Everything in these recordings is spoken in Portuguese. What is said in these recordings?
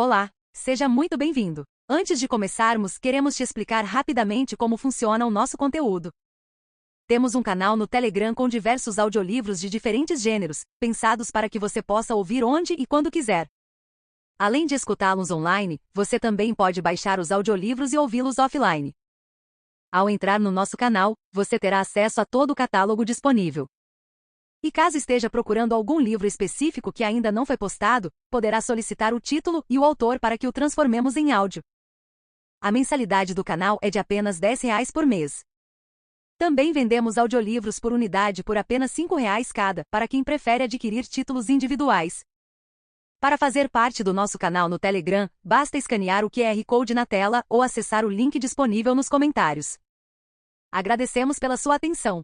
Olá, seja muito bem-vindo. Antes de começarmos, queremos te explicar rapidamente como funciona o nosso conteúdo. Temos um canal no Telegram com diversos audiolivros de diferentes gêneros, pensados para que você possa ouvir onde e quando quiser. Além de escutá-los online, você também pode baixar os audiolivros e ouvi-los offline. Ao entrar no nosso canal, você terá acesso a todo o catálogo disponível. E caso esteja procurando algum livro específico que ainda não foi postado, poderá solicitar o título e o autor para que o transformemos em áudio. A mensalidade do canal é de apenas R$ 10 por mês. Também vendemos audiolivros por unidade por apenas R$ 5 cada, para quem prefere adquirir títulos individuais. Para fazer parte do nosso canal no Telegram, basta escanear o QR Code na tela ou acessar o link disponível nos comentários. Agradecemos pela sua atenção.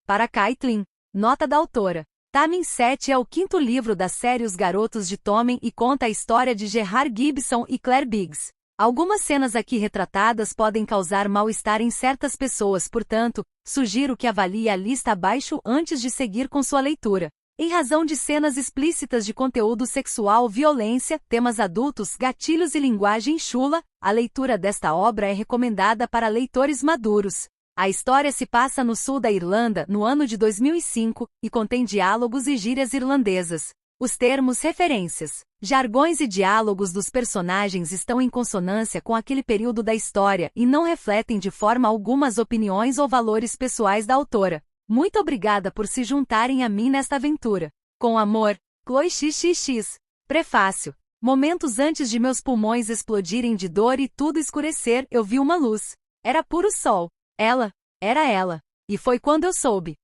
Para Caitlin, nota da autora. Tamin 7 é o quinto livro da série Os Garotos de Tommen e conta a história de Gerard Gibson e Claire Biggs. Algumas cenas aqui retratadas podem causar mal-estar em certas pessoas, portanto, sugiro que avalie a lista abaixo antes de seguir com sua leitura. Em razão de cenas explícitas de conteúdo sexual, violência, temas adultos, gatilhos e linguagem chula, a leitura desta obra é recomendada para leitores maduros. A história se passa no sul da Irlanda, no ano de 2005, e contém diálogos e gírias irlandesas. Os termos, referências, jargões e diálogos dos personagens estão em consonância com aquele período da história e não refletem de forma alguma as opiniões ou valores pessoais da autora. Muito obrigada por se juntarem a mim nesta aventura. Com amor, Chloe XXX. Prefácio. Momentos antes de meus pulmões explodirem de dor e tudo escurecer, eu vi uma luz. Era puro sol. Era ela. E foi quando eu soube.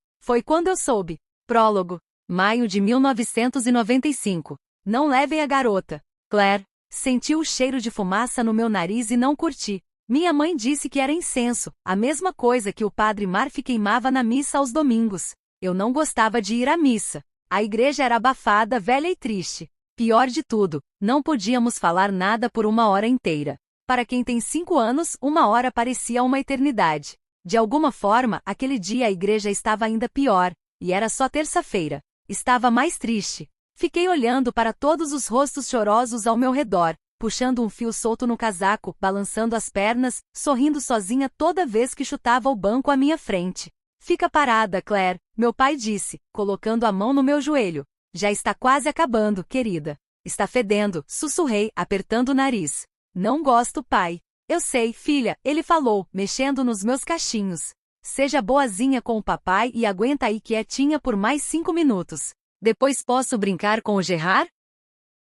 Prólogo. Maio de 1995. Não levem a garota. Claire. Senti o cheiro de fumaça no meu nariz e não curti. Minha mãe disse que era incenso, a mesma coisa que o padre Murphy queimava na missa aos domingos. Eu não gostava de ir à missa. A igreja era abafada, velha e triste. Pior de tudo, não podíamos falar nada por 1 hora inteira. Para quem tem 5 anos, 1 hora parecia uma eternidade. De alguma forma, aquele dia a igreja estava ainda pior, e era só terça-feira. Estava mais triste. Fiquei olhando para todos os rostos chorosos ao meu redor, puxando um fio solto no casaco, balançando as pernas, sorrindo sozinha toda vez que chutava o banco à minha frente. Fica parada, Claire, meu pai disse, colocando a mão no meu joelho. Já está quase acabando, querida. Está fedendo, sussurrei, apertando o nariz. Não gosto, pai. Eu sei, filha, ele falou, mexendo nos meus cachinhos. Seja boazinha com o papai e aguenta aí quietinha por mais 5 minutos. Depois posso brincar com o Gerard?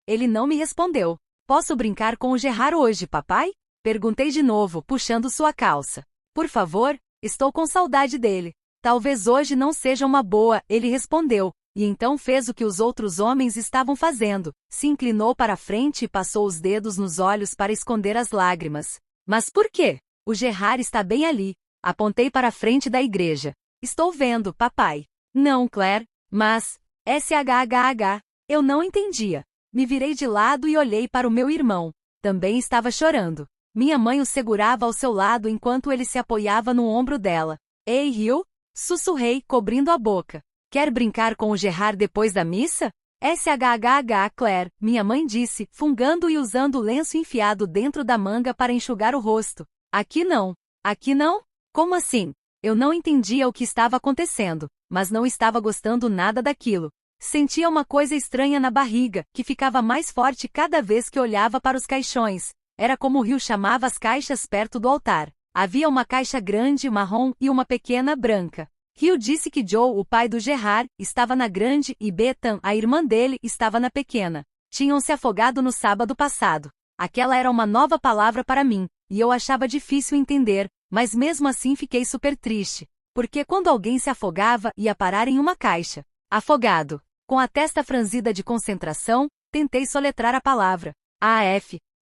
Ele não me respondeu. Posso brincar com o Gerard hoje, papai? Perguntei de novo, puxando sua calça. Por favor, estou com saudade dele. Talvez hoje não seja uma boa, ele respondeu, e então fez o que os outros homens estavam fazendo. Se inclinou para a frente e passou os dedos nos olhos para esconder as lágrimas. Mas por quê? O Gerard está bem ali. Apontei para a frente da igreja. Estou vendo, papai. Não, Claire, mas... SHHH. Eu não entendia. Me virei de lado e olhei para o meu irmão. Também estava chorando. Minha mãe o segurava ao seu lado enquanto ele se apoiava no ombro dela. Ei, Hugh? Sussurrei, cobrindo a boca. Quer brincar com o Gerard depois da missa? SHHH, Claire, minha mãe disse, fungando e usando o lenço enfiado dentro da manga para enxugar o rosto. Aqui não. Aqui não? Como assim? Eu não entendia o que estava acontecendo, mas não estava gostando nada daquilo. Sentia uma coisa estranha na barriga, que ficava mais forte cada vez que olhava para os caixões. Era como o Rio chamava as caixas perto do altar. Havia uma caixa grande, marrom, e uma pequena, branca. Rio disse que Joe, o pai do Gerard, estava na grande e Bethan, a irmã dele, estava na pequena. Tinham se afogado no sábado passado. Aquela era uma nova palavra para mim, e eu achava difícil entender, mas mesmo assim fiquei super triste. Porque quando alguém se afogava, ia parar em uma caixa. Afogado. Com a testa franzida de concentração, tentei soletrar a palavra.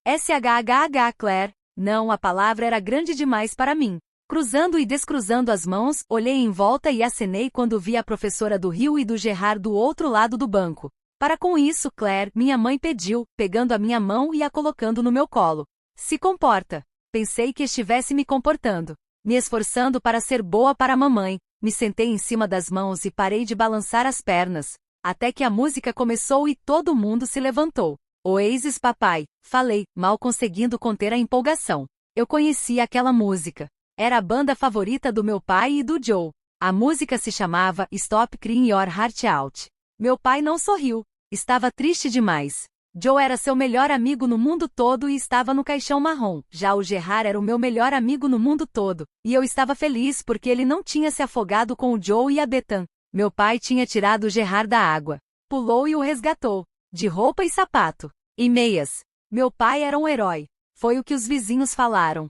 SHHH, Claire. Não, a palavra era grande demais para mim. Cruzando e descruzando as mãos, olhei em volta e acenei quando vi a professora do Rio e do Gerard do outro lado do banco. Para com isso, Claire, minha mãe pediu, pegando a minha mão e a colocando no meu colo. Se comporta. Pensei que estivesse me comportando. Me esforçando para ser boa para a mamãe, me sentei em cima das mãos e parei de balançar as pernas. Até que a música começou e todo mundo se levantou. Oasis, papai, falei, mal conseguindo conter a empolgação. Eu conhecia aquela música. Era a banda favorita do meu pai e do Joe. A música se chamava Stop Crying Your Heart Out. Meu pai não sorriu. Estava triste demais. Joe era seu melhor amigo no mundo todo e estava no caixão marrom. Já o Gerard era o meu melhor amigo no mundo todo. E eu estava feliz porque ele não tinha se afogado com o Joe e a Bethan. Meu pai tinha tirado o Gerard da água. Pulou e o resgatou. De roupa e sapato. E meias. Meu pai era um herói. Foi o que os vizinhos falaram.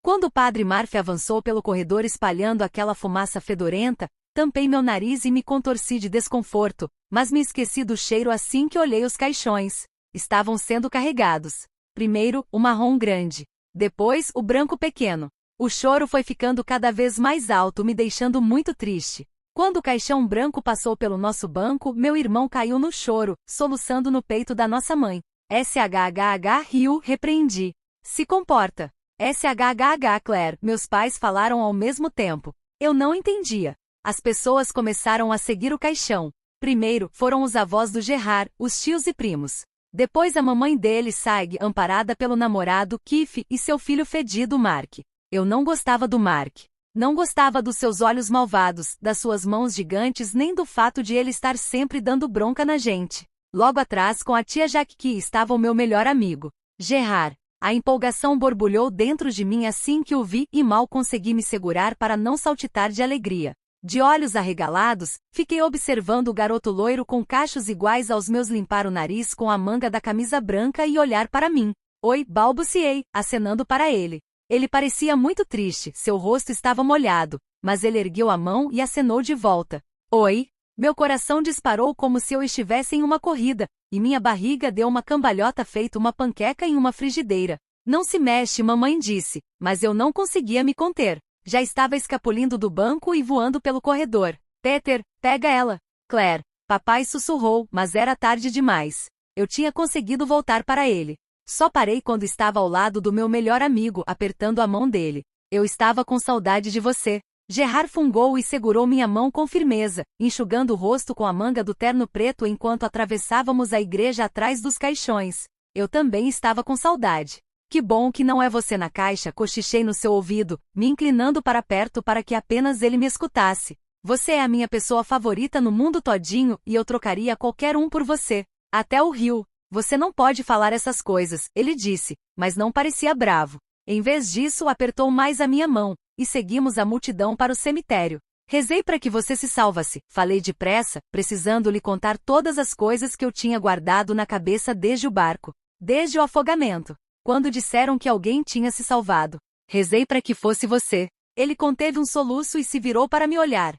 Quando o padre Murphy avançou pelo corredor espalhando aquela fumaça fedorenta, tampei meu nariz e me contorci de desconforto, mas me esqueci do cheiro assim que olhei os caixões. Estavam sendo carregados. Primeiro, o marrom grande. Depois, o branco pequeno. O choro foi ficando cada vez mais alto, me deixando muito triste. Quando o caixão branco passou pelo nosso banco, meu irmão caiu no choro, soluçando no peito da nossa mãe. SHHH riu, repreendi. Se comporta. SHHH Claire, meus pais falaram ao mesmo tempo. Eu não entendia. As pessoas começaram a seguir o caixão. Primeiro, foram os avós do Gerard, os tios e primos. Depois a mamãe dele, Saig, amparada pelo namorado, Keith, e seu filho fedido, Mark. Eu não gostava do Mark. Não gostava dos seus olhos malvados, das suas mãos gigantes, nem do fato de ele estar sempre dando bronca na gente. Logo atrás, com a tia Jackie, estava o meu melhor amigo, Gerard. A empolgação borbulhou dentro de mim assim que o vi e mal consegui me segurar para não saltitar de alegria. De olhos arregalados, fiquei observando o garoto loiro com cachos iguais aos meus limpar o nariz com a manga da camisa branca e olhar para mim. Oi, balbuciei, acenando para ele. Ele parecia muito triste, seu rosto estava molhado, mas ele ergueu a mão e acenou de volta. Oi? Meu coração disparou como se eu estivesse em uma corrida, e minha barriga deu uma cambalhota feito uma panqueca em uma frigideira. Não se mexe, mamãe disse, mas eu não conseguia me conter. Já estava escapulindo do banco e voando pelo corredor. Peter, pega ela. Claire. Papai sussurrou, mas era tarde demais. Eu tinha conseguido voltar para ele. Só parei quando estava ao lado do meu melhor amigo, apertando a mão dele. Eu estava com saudade de você. Gerard fungou e segurou minha mão com firmeza, enxugando o rosto com a manga do terno preto enquanto atravessávamos a igreja atrás dos caixões. Eu também estava com saudade. Que bom que não é você na caixa, cochichei no seu ouvido, me inclinando para perto para que apenas ele me escutasse. Você é a minha pessoa favorita no mundo todinho e eu trocaria qualquer um por você. Até o Rio. Você não pode falar essas coisas, ele disse, mas não parecia bravo. Em vez disso, apertou mais a minha mão, e seguimos a multidão para o cemitério. Rezei para que você se salvasse, falei depressa, precisando lhe contar todas as coisas que eu tinha guardado na cabeça desde o barco, desde o afogamento, quando disseram que alguém tinha se salvado. Rezei para que fosse você. Ele conteve um soluço e se virou para me olhar.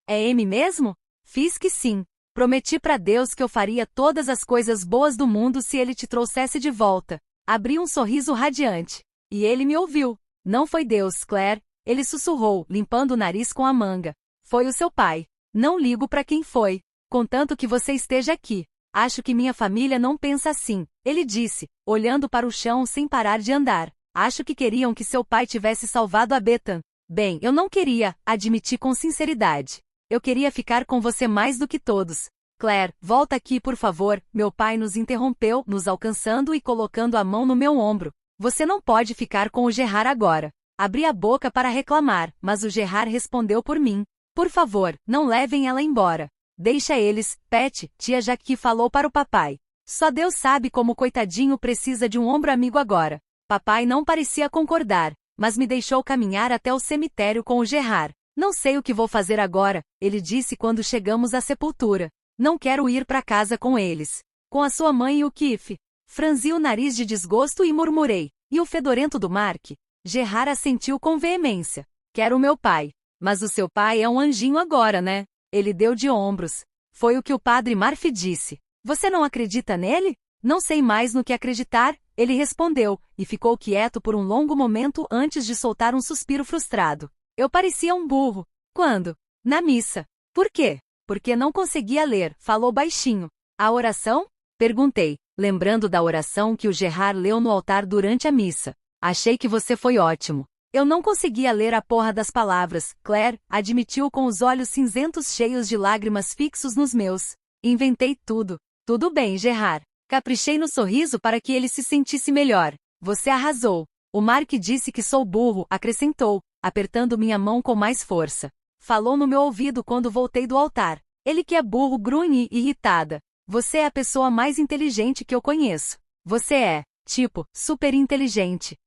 É Amy mesmo? Fiz que sim. Prometi para Deus que eu faria todas as coisas boas do mundo se ele te trouxesse de volta. Abri um sorriso radiante. E ele me ouviu. Não foi Deus, Claire. Ele sussurrou, limpando o nariz com a manga. Foi o seu pai. Não ligo para quem foi. Contanto que você esteja aqui. Acho que minha família não pensa assim. Ele disse, olhando para o chão sem parar de andar. Acho que queriam que seu pai tivesse salvado a Bethan. Bem, eu não queria, admiti com sinceridade. Eu queria ficar com você mais do que todos. Claire, volta aqui por favor, meu pai nos interrompeu, nos alcançando e colocando a mão no meu ombro. Você não pode ficar com o Gerard agora. Abri a boca para reclamar, mas o Gerard respondeu por mim. Por favor, não levem ela embora. Deixa eles, Pat, tia Jackie falou para o papai. Só Deus sabe como o coitadinho precisa de um ombro amigo agora. Papai não parecia concordar, mas me deixou caminhar até o cemitério com o Gerard. Não sei o que vou fazer agora, ele disse quando chegamos à sepultura. Não quero ir para casa com eles. Com a sua mãe e o Keith. Franzi o nariz de desgosto e murmurei. E o fedorento do Mark? Gerard assentiu com veemência. Quero meu pai. Mas o seu pai é um anjinho agora, né? Ele deu de ombros. Foi o que o padre Murphy disse. Você não acredita nele? Não sei mais no que acreditar, ele respondeu, e ficou quieto por um longo momento antes de soltar um suspiro frustrado. Eu parecia um burro. Quando? Na missa. Por quê? Porque não conseguia ler, falou baixinho. A oração? Perguntei, lembrando da oração que o Gerard leu no altar durante a missa. Achei que você foi ótimo. Eu não conseguia ler a porra das palavras, Claire, admitiu com os olhos cinzentos cheios de lágrimas fixos nos meus. Inventei tudo. Tudo bem, Gerard. Caprichei no sorriso para que ele se sentisse melhor. Você arrasou. O Mark disse que sou burro, acrescentou, apertando minha mão com mais força. Falou no meu ouvido quando voltei do altar. Ele que é burro, grunhe, irritada. Você é a pessoa mais inteligente que eu conheço. Você é, tipo, super inteligente.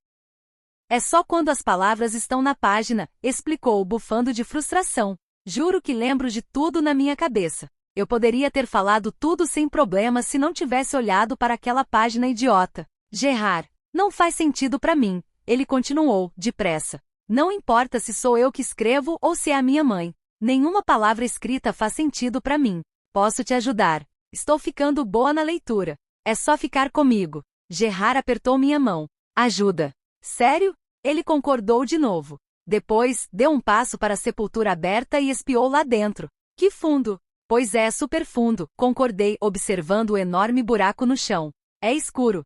É só quando as palavras estão na página, explicou, bufando de frustração. Juro que lembro de tudo na minha cabeça. Eu poderia ter falado tudo sem problema se não tivesse olhado para aquela página idiota. Gerard, não faz sentido para mim. Ele continuou, depressa. Não importa se sou eu que escrevo ou se é a minha mãe. Nenhuma palavra escrita faz sentido para mim. Posso te ajudar. Estou ficando boa na leitura. É só ficar comigo. Gerard apertou minha mão. Ajuda. Sério? Ele concordou de novo. Depois, deu um passo para a sepultura aberta e espiou lá dentro. Que fundo! Pois é, super fundo, concordei, observando o enorme buraco no chão. É escuro.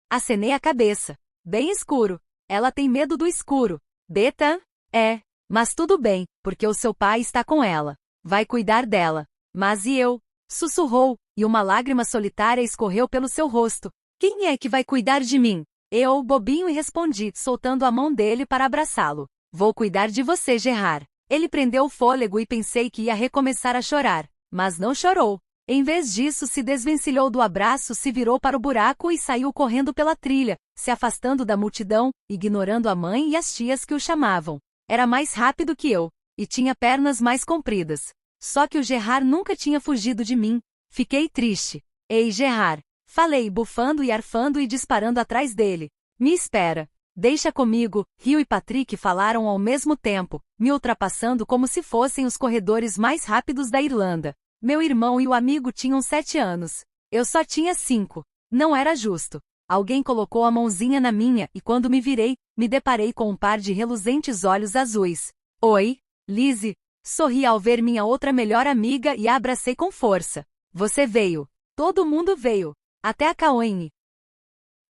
Acenei a cabeça. Bem escuro. Ela tem medo do escuro. Beta? É. Mas tudo bem, porque o seu pai está com ela. Vai cuidar dela. Mas e eu? Sussurrou, e uma lágrima solitária escorreu pelo seu rosto. Quem é que vai cuidar de mim? Eu, bobinho, e respondi, soltando a mão dele para abraçá-lo. Vou cuidar de você, Gerard. Ele prendeu o fôlego e pensei que ia recomeçar a chorar, mas não chorou. Em vez disso, se desvencilhou do abraço, se virou para o buraco e saiu correndo pela trilha, se afastando da multidão, ignorando a mãe e as tias que o chamavam. Era mais rápido que eu, e tinha pernas mais compridas. Só que o Gerard nunca tinha fugido de mim. Fiquei triste. Ei, Gerard! Falei, bufando e arfando e disparando atrás dele. Me espera. Deixa comigo. Hugh e Patrick falaram ao mesmo tempo, me ultrapassando como se fossem os corredores mais rápidos da Irlanda. Meu irmão e o amigo tinham 7 anos. Eu só tinha 5. Não era justo. Alguém colocou a mãozinha na minha e quando me virei, me deparei com um par de reluzentes olhos azuis. Oi, Lizzie. Sorri ao ver minha outra melhor amiga e a abracei com força. Você veio. Todo mundo veio. Até a Caoine.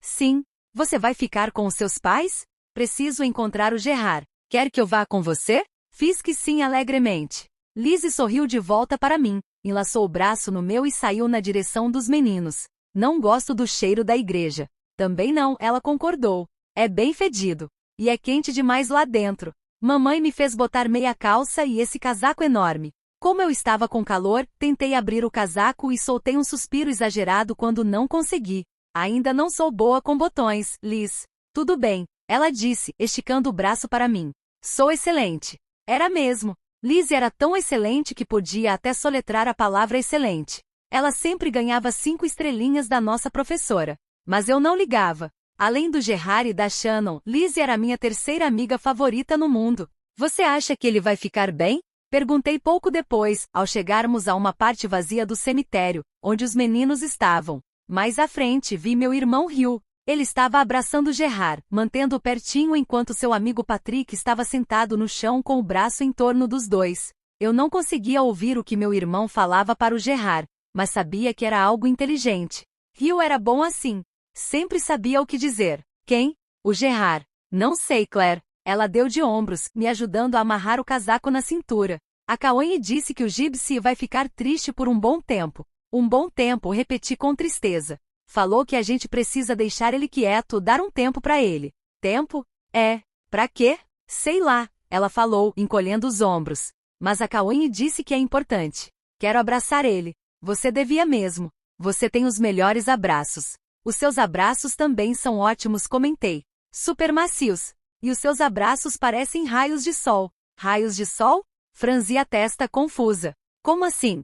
Sim. Você vai ficar com os seus pais? Preciso encontrar o Gerard. Quer que eu vá com você? Fiz que sim alegremente. Lizzie sorriu de volta para mim, enlaçou o braço no meu e saiu na direção dos meninos. Não gosto do cheiro da igreja. Também não, ela concordou. É bem fedido. E é quente demais lá dentro. Mamãe me fez botar meia calça e esse casaco enorme. Como eu estava com calor, tentei abrir o casaco e soltei um suspiro exagerado quando não consegui. Ainda não sou boa com botões, Liz. Tudo bem, ela disse, esticando o braço para mim. Sou excelente. Era mesmo. Liz era tão excelente que podia até soletrar a palavra excelente. Ela sempre ganhava 5 estrelinhas da nossa professora. Mas eu não ligava. Além do Gerard e da Shannon, Liz era a minha terceira amiga favorita no mundo. Você acha que ele vai ficar bem? Perguntei pouco depois, ao chegarmos a uma parte vazia do cemitério, onde os meninos estavam. Mais à frente vi meu irmão Hugh. Ele estava abraçando Gerard, mantendo-o pertinho enquanto seu amigo Patrick estava sentado no chão com o braço em torno dos dois. Eu não conseguia ouvir o que meu irmão falava para o Gerard, mas sabia que era algo inteligente. Hugh era bom assim. Sempre sabia o que dizer. Quem? O Gerard. Não sei, Claire. Ela deu de ombros, me ajudando a amarrar o casaco na cintura. A Caoine disse que o Gypsy vai ficar triste por um bom tempo. Um bom tempo, repeti com tristeza. Falou que a gente precisa deixar ele quieto, dar um tempo para ele. Tempo? É. Pra quê? Sei lá, ela falou, encolhendo os ombros. Mas a Caoine disse que é importante. Quero abraçar ele. Você devia mesmo. Você tem os melhores abraços. Os seus abraços também são ótimos, comentei. Super macios. E os seus abraços parecem raios de sol. Raios de sol? Franzi a testa confusa. Como assim?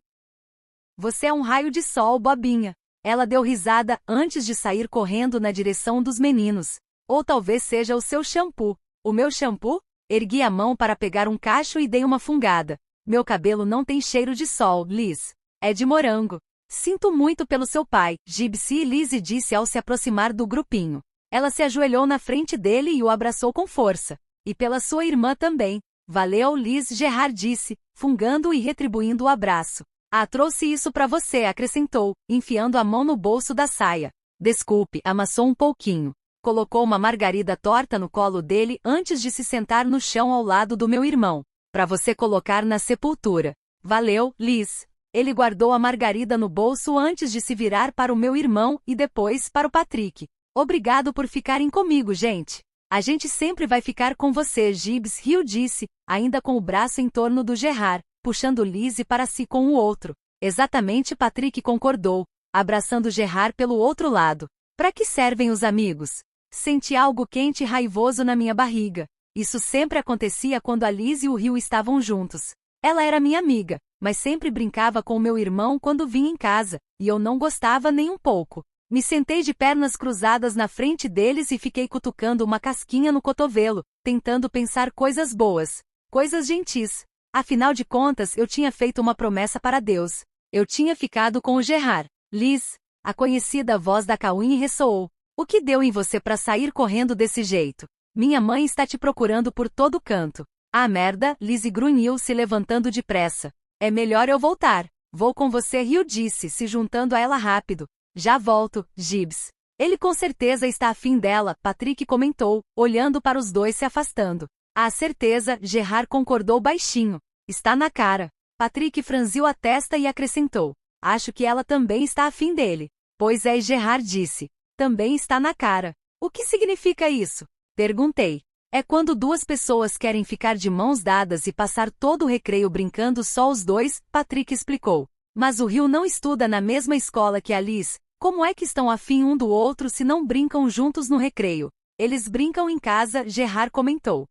Você é um raio de sol, bobinha. Ela deu risada antes de sair correndo na direção dos meninos. Ou talvez seja o seu shampoo. O meu shampoo? Ergui a mão para pegar um cacho e dei uma fungada. Meu cabelo não tem cheiro de sol, Liz. É de morango. Sinto muito pelo seu pai, Gypsy, Lizzie disse ao se aproximar do grupinho. Ela se ajoelhou na frente dele e o abraçou com força. E pela sua irmã também. Valeu, Liz, Gerard disse, fungando e retribuindo o abraço. Ah, trouxe isso para você, acrescentou, enfiando a mão no bolso da saia. Desculpe, amassou um pouquinho. Colocou uma margarida torta no colo dele antes de se sentar no chão ao lado do meu irmão. Para você colocar na sepultura. Valeu, Liz. Ele guardou a margarida no bolso antes de se virar para o meu irmão e depois para o Patrick. Obrigado por ficarem comigo, gente. A gente sempre vai ficar com você, Gibbs, Hill disse, ainda com o braço em torno do Gerard, puxando Lizzie para si com o outro. Exatamente, Patrick concordou, abraçando Gerard pelo outro lado. Para que servem os amigos? Senti algo quente e raivoso na minha barriga. Isso sempre acontecia quando a Liz e o Hill estavam juntos. Ela era minha amiga, mas sempre brincava com o meu irmão quando vinha em casa, e eu não gostava nem um pouco. Me sentei de pernas cruzadas na frente deles e fiquei cutucando uma casquinha no cotovelo, tentando pensar coisas boas, coisas gentis. Afinal de contas, eu tinha feito uma promessa para Deus. Eu tinha ficado com o Gerard. Liz, a conhecida voz da Cauine ressoou. O que deu em você para sair correndo desse jeito? Minha mãe está te procurando por todo canto. Ah, merda, Lizzie grunhiu se levantando depressa. É melhor eu voltar. Vou com você, Hill disse, se juntando a ela rápido. Já volto, Gibbs. Ele com certeza está afim dela, Patrick comentou, olhando para os dois se afastando. Ah, certeza, Gerard concordou baixinho. Está na cara. Patrick franziu a testa e acrescentou. Acho que ela também está afim dele. Pois é, Gerard disse. Também está na cara. O que significa isso? Perguntei. É quando duas pessoas querem ficar de mãos dadas e passar todo o recreio brincando só os dois, Patrick explicou. Mas o Hill não estuda na mesma escola que a Liz. Como é que estão afim um do outro se não brincam juntos no recreio? Eles brincam em casa, Gerard comentou.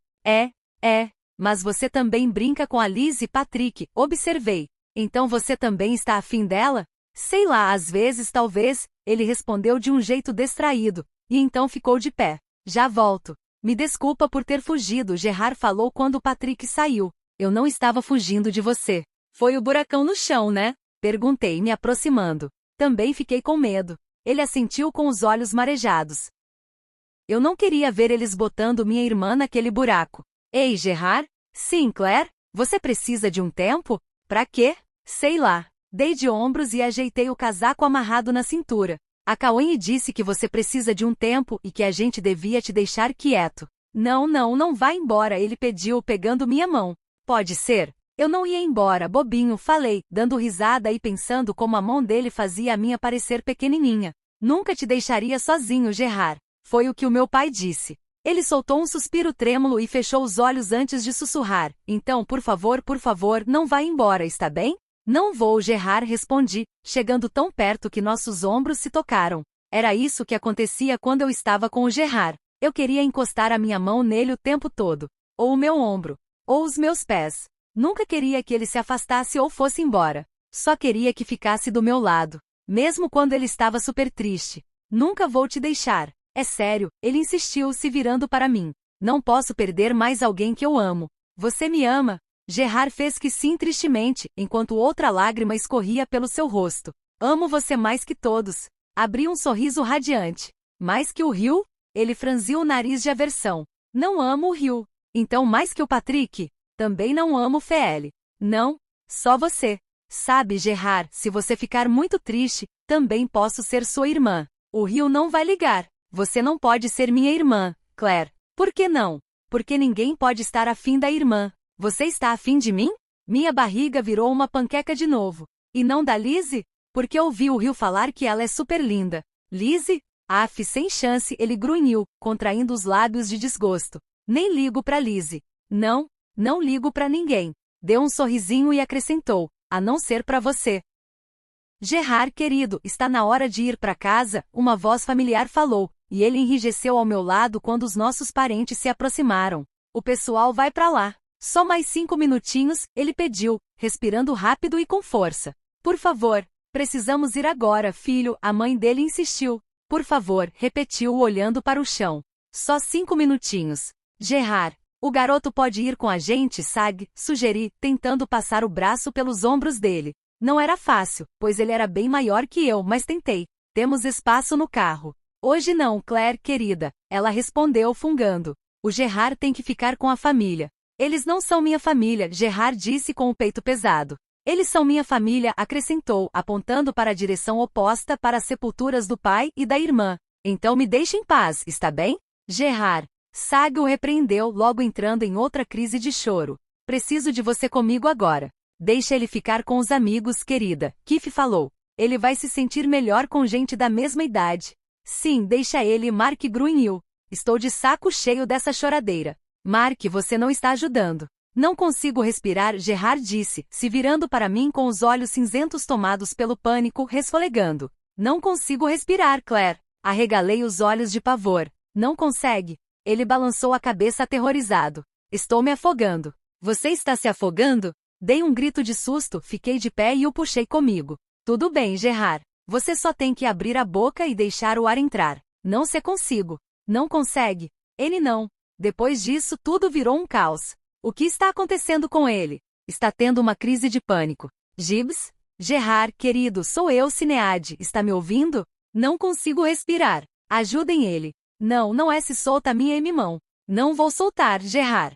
Mas você também brinca com a Liz e Patrick, observei. Então você também está afim dela? Sei lá, às vezes talvez, ele respondeu de um jeito distraído, e então ficou de pé. Já volto. Me desculpa por ter fugido, Gerard falou quando Patrick saiu. Eu não estava fugindo de você. Foi o buracão no chão, né? Perguntei, me aproximando. Também fiquei com medo. Ele assentiu com os olhos marejados. Eu não queria ver eles botando minha irmã naquele buraco. Ei, Gerard? Sim, Claire? Você precisa de um tempo? Pra quê? Sei lá. Dei de ombros e ajeitei o casaco amarrado na cintura. A Cauine disse que você precisa de um tempo e que a gente devia te deixar quieto. Não vá embora, ele pediu pegando minha mão. Pode ser? Eu não ia embora, bobinho, falei, dando risada e pensando como a mão dele fazia a minha parecer pequenininha. Nunca te deixaria sozinho, Gerard. Foi o que o meu pai disse. Ele soltou um suspiro trêmulo e fechou os olhos antes de sussurrar. Então, por favor, não vá embora, está bem? Não vou, Gerard, respondi, chegando tão perto que nossos ombros se tocaram. Era isso que acontecia quando eu estava com o Gerard. Eu queria encostar a minha mão nele o tempo todo. Ou o meu ombro. Ou os meus pés. Nunca queria que ele se afastasse ou fosse embora. Só queria que ficasse do meu lado. Mesmo quando ele estava super triste. Nunca vou te deixar. É sério, ele insistiu, se virando para mim. Não posso perder mais alguém que eu amo. Você me ama? Gerard fez que sim tristemente, enquanto outra lágrima escorria pelo seu rosto. Amo você mais que todos. Abri um sorriso radiante. Mais que o Hill? Ele franziu o nariz de aversão. Não amo o Hill. Então mais que o Patrick? Também não amo o Feel. Não, só você. Sabe, Gerard, se você ficar muito triste, também posso ser sua irmã. O Hill não vai ligar. Você não pode ser minha irmã, Claire. Por que não? Porque ninguém pode estar afim da irmã. Você está afim de mim? Minha barriga virou uma panqueca de novo. E não da Lizzie? Porque ouvi o Hill falar que ela é super linda. Lizzie? Af, sem chance, ele grunhiu, contraindo os lábios de desgosto. Nem ligo pra Lizzie. Não ligo pra ninguém. Deu um sorrisinho e acrescentou, a não ser pra você. Gerard, querido, está na hora de ir pra casa, uma voz familiar falou, e ele enrijeceu ao meu lado quando os nossos parentes se aproximaram. O pessoal vai pra lá. Só mais 5 minutinhos, ele pediu, respirando rápido e com força. Por favor, precisamos ir agora, filho, a mãe dele insistiu. Por favor, repetiu olhando para o chão. Só 5 minutinhos. Gerard, o garoto pode ir com a gente, Sag, sugeri, tentando passar o braço pelos ombros dele. Não era fácil, pois ele era bem maior que eu, mas tentei. Temos espaço no carro. Hoje não, Claire, querida, ela respondeu fungando. O Gerard tem que ficar com a família. Eles não são minha família, Gerard disse com o peito pesado. Eles são minha família, acrescentou, apontando para a direção oposta para as sepulturas do pai e da irmã. Então me deixe em paz, está bem? Gerard. Sag o repreendeu, logo entrando em outra crise de choro. Preciso de você comigo agora. Deixa ele ficar com os amigos, querida, Kif falou. Ele vai se sentir melhor com gente da mesma idade. Sim, deixa ele, Mark grunhiu. Estou de saco cheio dessa choradeira. Mark, você não está ajudando. Não consigo respirar, Gerard disse, se virando para mim com os olhos cinzentos tomados pelo pânico, resfolegando. Não consigo respirar, Claire. Arregalei os olhos de pavor. Não consegue? Ele balançou a cabeça aterrorizado. Estou me afogando. Você está se afogando? Dei um grito de susto, fiquei de pé e o puxei comigo. Tudo bem, Gerard. Você só tem que abrir a boca e deixar o ar entrar. Não se consigo. Não consegue. Ele não. Depois disso, tudo virou um caos. O que está acontecendo com ele? Está tendo uma crise de pânico. Gibbs? Gerard, querido, sou eu, Sinead. Está me ouvindo? Não consigo respirar. Ajudem ele. Não, não é, se solta a minha mão. Não vou soltar, Gerard.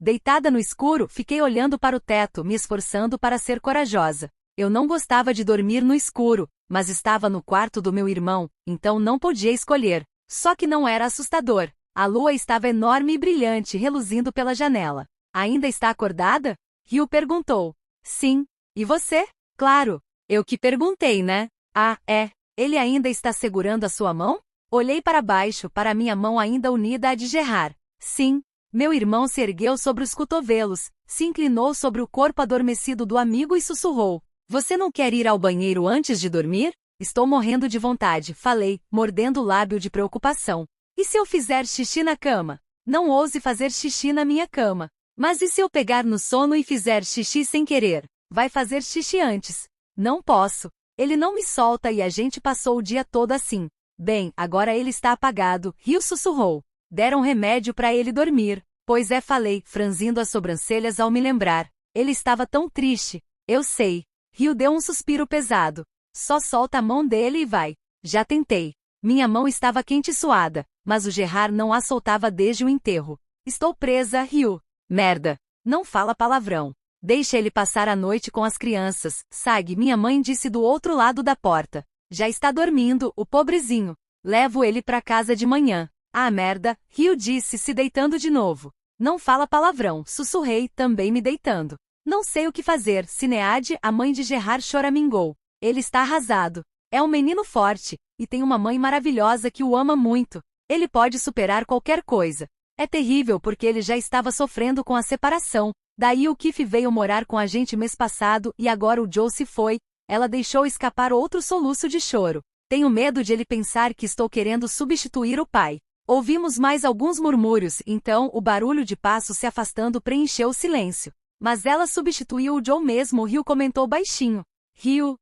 Deitada no escuro, fiquei olhando para o teto, me esforçando para ser corajosa. Eu não gostava de dormir no escuro, mas estava no quarto do meu irmão, então não podia escolher. Só que não era assustador. A lua estava enorme e brilhante, reluzindo pela janela. Ainda está acordada? Hugh perguntou. Sim. E você? Claro. Eu que perguntei, né? Ah, é. Ele ainda está segurando a sua mão? Olhei para baixo, para minha mão ainda unida à de Gerard. Sim. Meu irmão se ergueu sobre os cotovelos, se inclinou sobre o corpo adormecido do amigo e sussurrou. Você não quer ir ao banheiro antes de dormir? Estou morrendo de vontade, falei, mordendo o lábio de preocupação. E se eu fizer xixi na cama? Não ouse fazer xixi na minha cama. Mas e se eu pegar no sono e fizer xixi sem querer? Vai fazer xixi antes. Não posso. Ele não me solta e a gente passou o dia todo assim. Bem, agora ele está apagado, Hugh sussurrou. Deram remédio para ele dormir. Pois é, falei, franzindo as sobrancelhas ao me lembrar. Ele estava tão triste. Eu sei. Hugh deu um suspiro pesado. Só solta a mão dele e vai. Já tentei. Minha mão estava quente e suada, mas o Gerard não a soltava desde o enterro. Estou presa, Hugh. Merda. Não fala palavrão. Deixa ele passar a noite com as crianças. Sag, minha mãe disse do outro lado da porta. Já está dormindo, o pobrezinho. Levo ele para casa de manhã. Ah, merda, Hugh disse, se deitando de novo. Não fala palavrão, sussurrei, também me deitando. Não sei o que fazer, Sinead, a mãe de Gerard choramingou. Ele está arrasado. É um menino forte, e tem uma mãe maravilhosa que o ama muito. Ele pode superar qualquer coisa. É terrível porque ele já estava sofrendo com a separação. Daí o Kif veio morar com a gente mês passado e agora o Joe se foi. Ela deixou escapar outro soluço de choro. Tenho medo de ele pensar que estou querendo substituir o pai. Ouvimos mais alguns murmúrios, então o barulho de passos se afastando preencheu o silêncio. Mas ela substituiu o Joe mesmo, Hugh comentou baixinho. Hugh.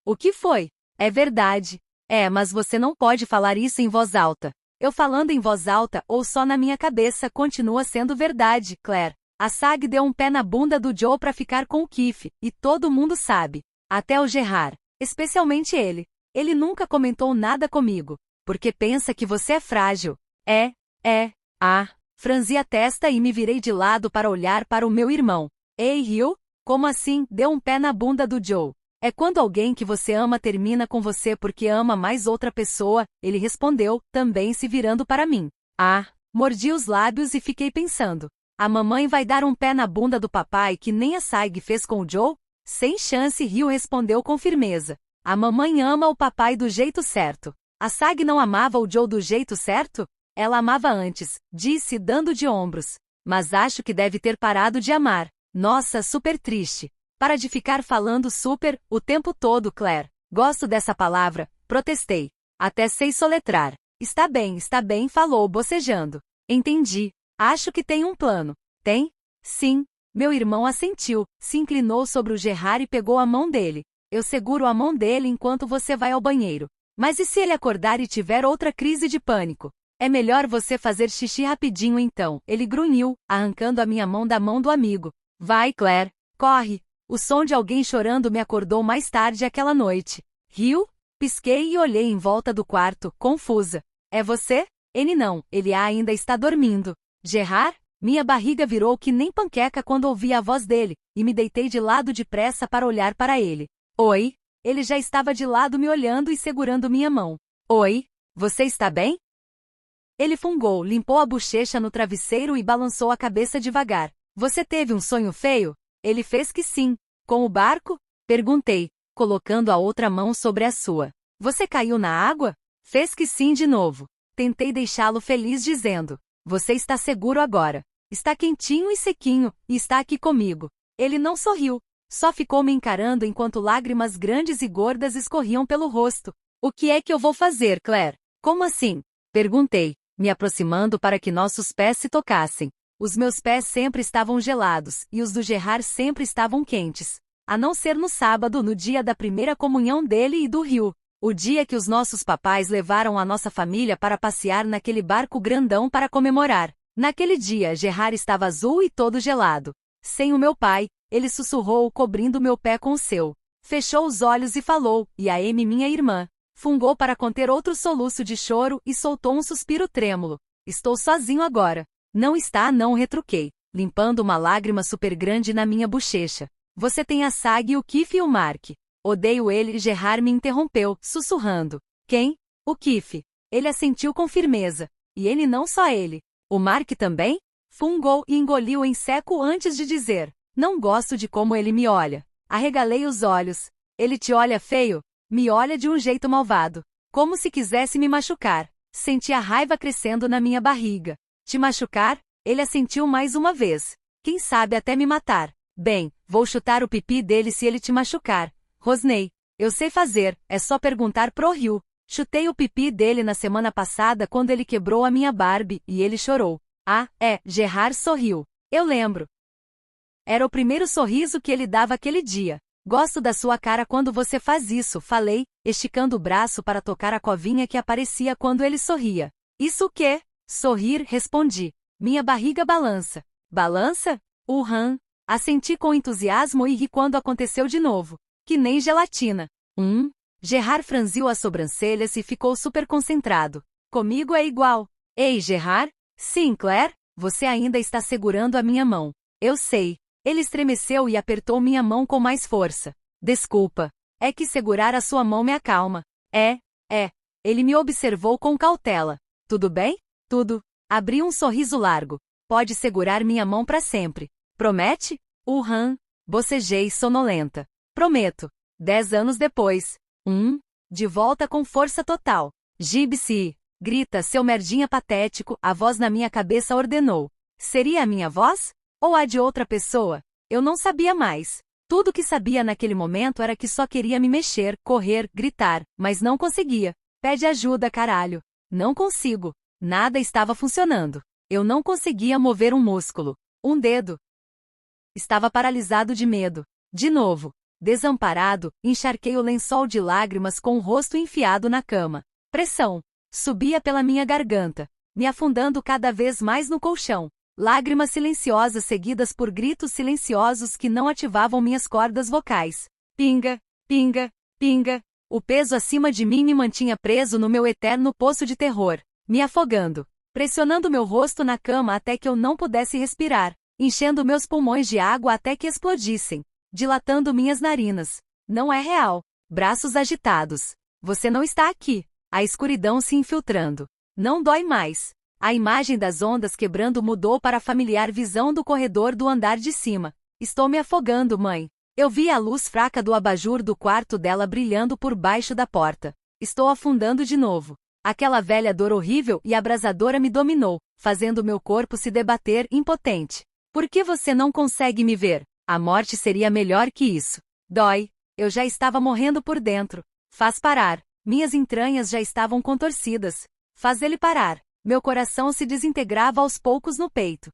O que foi? É verdade. É, mas você não pode falar isso em voz alta. Eu falando em voz alta ou só na minha cabeça continua sendo verdade, Claire. A Sag deu um pé na bunda do Joe para ficar com o Kif, e todo mundo sabe. Até o Gerard. Especialmente ele. Ele nunca comentou nada comigo. Porque pensa que você é frágil. Franzi a testa e me virei de lado para olhar para o meu irmão. Ei, Hugh? Como assim? Deu um pé na bunda do Joe. É quando alguém que você ama termina com você porque ama mais outra pessoa, ele respondeu, também se virando para mim. Mordi os lábios e fiquei pensando. A mamãe vai dar um pé na bunda do papai que nem a Sag fez com o Joe? Sem chance, Hugh respondeu com firmeza. A mamãe ama o papai do jeito certo. A Sag não amava o Joe do jeito certo? Ela amava antes, disse dando de ombros. Mas acho que deve ter parado de amar. Nossa, super triste. Para de ficar falando super o tempo todo, Claire. Gosto dessa palavra, protestei. Até sei soletrar. Está bem, falou bocejando. Entendi. Acho que tem um plano. Tem? Sim. Meu irmão assentiu, se inclinou sobre o Gerard e pegou a mão dele. Eu seguro a mão dele enquanto você vai ao banheiro. Mas e se ele acordar e tiver outra crise de pânico? É melhor você fazer xixi rapidinho então. Ele grunhiu, arrancando a minha mão da mão do amigo. Vai, Claire. Corre. O som de alguém chorando me acordou mais tarde aquela noite. Hugh? Pisquei e olhei em volta do quarto, confusa. É você? Ele não, ele ainda está dormindo. Gerard? Minha barriga virou que nem panqueca quando ouvi a voz dele, e me deitei de lado depressa para olhar para ele. Oi? Ele já estava de lado me olhando e segurando minha mão. Oi? Você está bem? Ele fungou, limpou a bochecha no travesseiro e balançou a cabeça devagar. Você teve um sonho feio? Ele fez que sim. Com o barco? Perguntei, colocando a outra mão sobre a sua. Você caiu na água? Fez que sim de novo. Tentei deixá-lo feliz dizendo: você está seguro agora. Está quentinho e sequinho, e está aqui comigo. Ele não sorriu. Só ficou me encarando enquanto lágrimas grandes e gordas escorriam pelo rosto. O que é que eu vou fazer, Claire? Como assim? Perguntei, me aproximando para que nossos pés se tocassem. Os meus pés sempre estavam gelados, e os do Gerard sempre estavam quentes. A não ser no sábado, no dia da primeira comunhão dele e do Rio. O dia que os nossos papais levaram a nossa família para passear naquele barco grandão para comemorar. Naquele dia, Gerard estava azul e todo gelado. Sem o meu pai, ele sussurrou cobrindo meu pé com o seu. Fechou os olhos e falou, e a Amy, minha irmã, fungou para conter outro soluço de choro e soltou um suspiro trêmulo. Estou sozinho agora. Não está, não, retruquei, limpando uma lágrima super grande na minha bochecha. Você tem a Sag e o Keith e o Mark. Odeio ele e Gerard me interrompeu, sussurrando. Quem? O Keith. Ele assentiu com firmeza. E ele não só ele. O Mark também? Fungou e engoliu em seco antes de dizer. Não gosto de como ele me olha. Arregalei os olhos. Ele te olha feio? Me olha de um jeito malvado. Como se quisesse me machucar. Senti a raiva crescendo na minha barriga. Te machucar? Ele assentiu mais uma vez. Quem sabe até me matar. Bem, vou chutar o pipi dele se ele te machucar. Rosnei. Eu sei fazer, é só perguntar pro Rio. Chutei o pipi dele na semana passada quando ele quebrou a minha Barbie, e ele chorou. Ah, é, Gerard sorriu. Eu lembro. Era o primeiro sorriso que ele dava aquele dia. Gosto da sua cara quando você faz isso, falei, esticando o braço para tocar a covinha que aparecia quando ele sorria. Isso o quê? Sorrir, respondi. Minha barriga balança. Balança? Assenti com entusiasmo e ri quando aconteceu de novo. Que nem gelatina. Gerard franziu as sobrancelhas e ficou super concentrado. Comigo é igual. Ei, Gerard? Sim, Claire? Você ainda está segurando a minha mão. Eu sei. Ele estremeceu e apertou minha mão com mais força. Desculpa. É que segurar a sua mão me acalma. É. Ele me observou com cautela. Tudo bem? Tudo. Abri um sorriso largo. Pode segurar minha mão para sempre. Promete? Bocejei sonolenta. Prometo. 10 anos depois. De volta com força total. Gypsy! Grita, seu merdinha patético, a voz na minha cabeça ordenou. Seria a minha voz? Ou a de outra pessoa? Eu não sabia mais. Tudo que sabia naquele momento era que só queria me mexer, correr, gritar, mas não conseguia. Pede ajuda, caralho. Não consigo. Nada estava funcionando. Eu não conseguia mover um músculo. Um dedo. Estava paralisado de medo. De novo. Desamparado, encharquei o lençol de lágrimas com o rosto enfiado na cama. Pressão. Subia pela minha garganta, me afundando cada vez mais no colchão. Lágrimas silenciosas seguidas por gritos silenciosos que não ativavam minhas cordas vocais. Pinga, pinga, pinga. O peso acima de mim me mantinha preso no meu eterno poço de terror, me afogando, pressionando meu rosto na cama até que eu não pudesse respirar, enchendo meus pulmões de água até que explodissem, dilatando minhas narinas. Não é real. Braços agitados. Você não está aqui. A escuridão se infiltrando. Não dói mais. A imagem das ondas quebrando mudou para a familiar visão do corredor do andar de cima. Estou me afogando, mãe. Eu vi a luz fraca do abajur do quarto dela brilhando por baixo da porta. Estou afundando de novo. Aquela velha dor horrível e abrasadora me dominou, fazendo meu corpo se debater impotente. Por que você não consegue me ver? A morte seria melhor que isso. Dói. Eu já estava morrendo por dentro. Faz parar. Minhas entranhas já estavam contorcidas. Faz ele parar. Meu coração se desintegrava aos poucos no peito.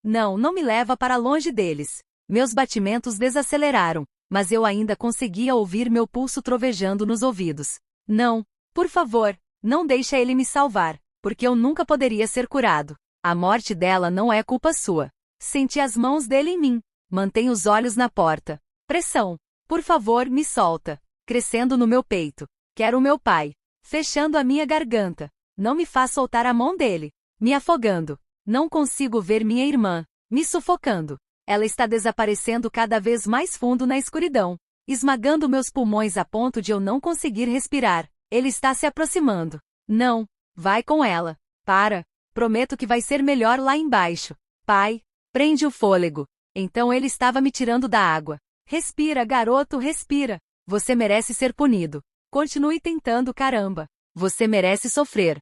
Não me leva para longe deles. Meus batimentos desaceleraram, mas eu ainda conseguia ouvir meu pulso trovejando nos ouvidos. Não, por favor, não deixa ele me salvar, porque eu nunca poderia ser curado. A morte dela não é culpa sua. Senti as mãos dele em mim. Mantém os olhos na porta. Pressão. Por favor, me solta. Crescendo no meu peito. Quero o meu pai. Fechando a minha garganta. Não me faz soltar a mão dele. Me afogando. Não consigo ver minha irmã. Me sufocando. Ela está desaparecendo cada vez mais fundo na escuridão. Esmagando meus pulmões a ponto de eu não conseguir respirar. Ele está se aproximando. Não. Vai com ela. Para. Prometo que vai ser melhor lá embaixo. Pai. Prende o fôlego. Então ele estava me tirando da água. Respira, garoto, respira. Você merece ser punido. Continue tentando, caramba. Você merece sofrer.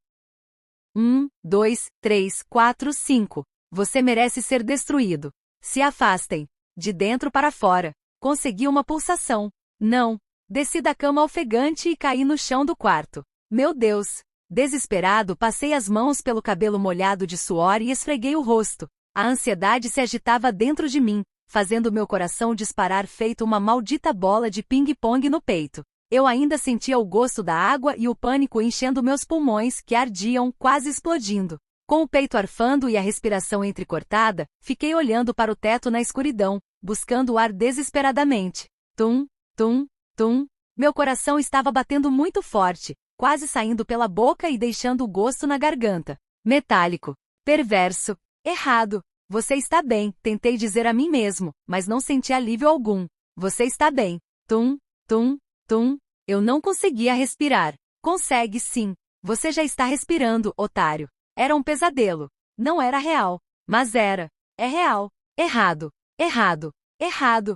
1, 2, 3, 4, 5. Você merece ser destruído. Se afastem. De dentro para fora. Consegui uma pulsação. Não. Desci da cama ofegante e caí no chão do quarto. Meu Deus! Desesperado, passei as mãos pelo cabelo molhado de suor e esfreguei o rosto. A ansiedade se agitava dentro de mim, fazendo meu coração disparar feito uma maldita bola de ping-pong no peito. Eu ainda sentia o gosto da água e o pânico enchendo meus pulmões, que ardiam, quase explodindo. Com o peito arfando e a respiração entrecortada, fiquei olhando para o teto na escuridão, buscando o ar desesperadamente. Tum, tum, tum. Meu coração estava batendo muito forte, quase saindo pela boca e deixando o gosto na garganta. Metálico. Perverso. Errado. Você está bem, tentei dizer a mim mesmo, mas não senti alívio algum. Você está bem. Tum, tum, tum. Eu não conseguia respirar. Consegue sim. Você já está respirando, otário. Era um pesadelo. Não era real. Mas era. É real. Errado. Errado. Errado.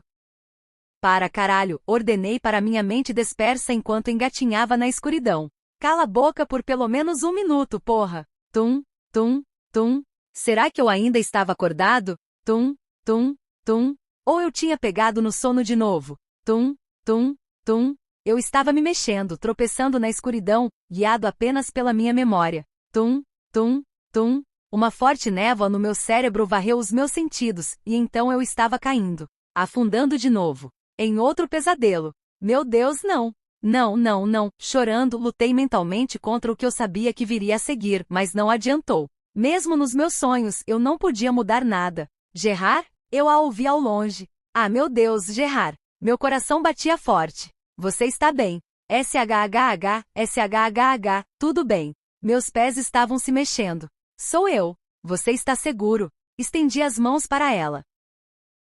Para caralho, ordenei para minha mente dispersa enquanto engatinhava na escuridão. Cala a boca por pelo menos 1 minuto, porra. Tum, tum, tum. Será que eu ainda estava acordado? Tum, tum, tum. Ou eu tinha pegado no sono de novo? Tum, tum, tum. Eu estava me mexendo, tropeçando na escuridão, guiado apenas pela minha memória. Tum, tum, tum. Uma forte névoa no meu cérebro varreu os meus sentidos, e então eu estava caindo. Afundando de novo. Em outro pesadelo. Meu Deus, não. Não, não, não. Chorando, lutei mentalmente contra o que eu sabia que viria a seguir, mas não adiantou. Mesmo nos meus sonhos, eu não podia mudar nada. Gerard? Eu a ouvi ao longe. Ah, meu Deus, Gerard. Meu coração batia forte. Você está bem. SHHH, SHHH, tudo bem. Meus pés estavam se mexendo. Sou eu. Você está seguro. Estendi as mãos para ela.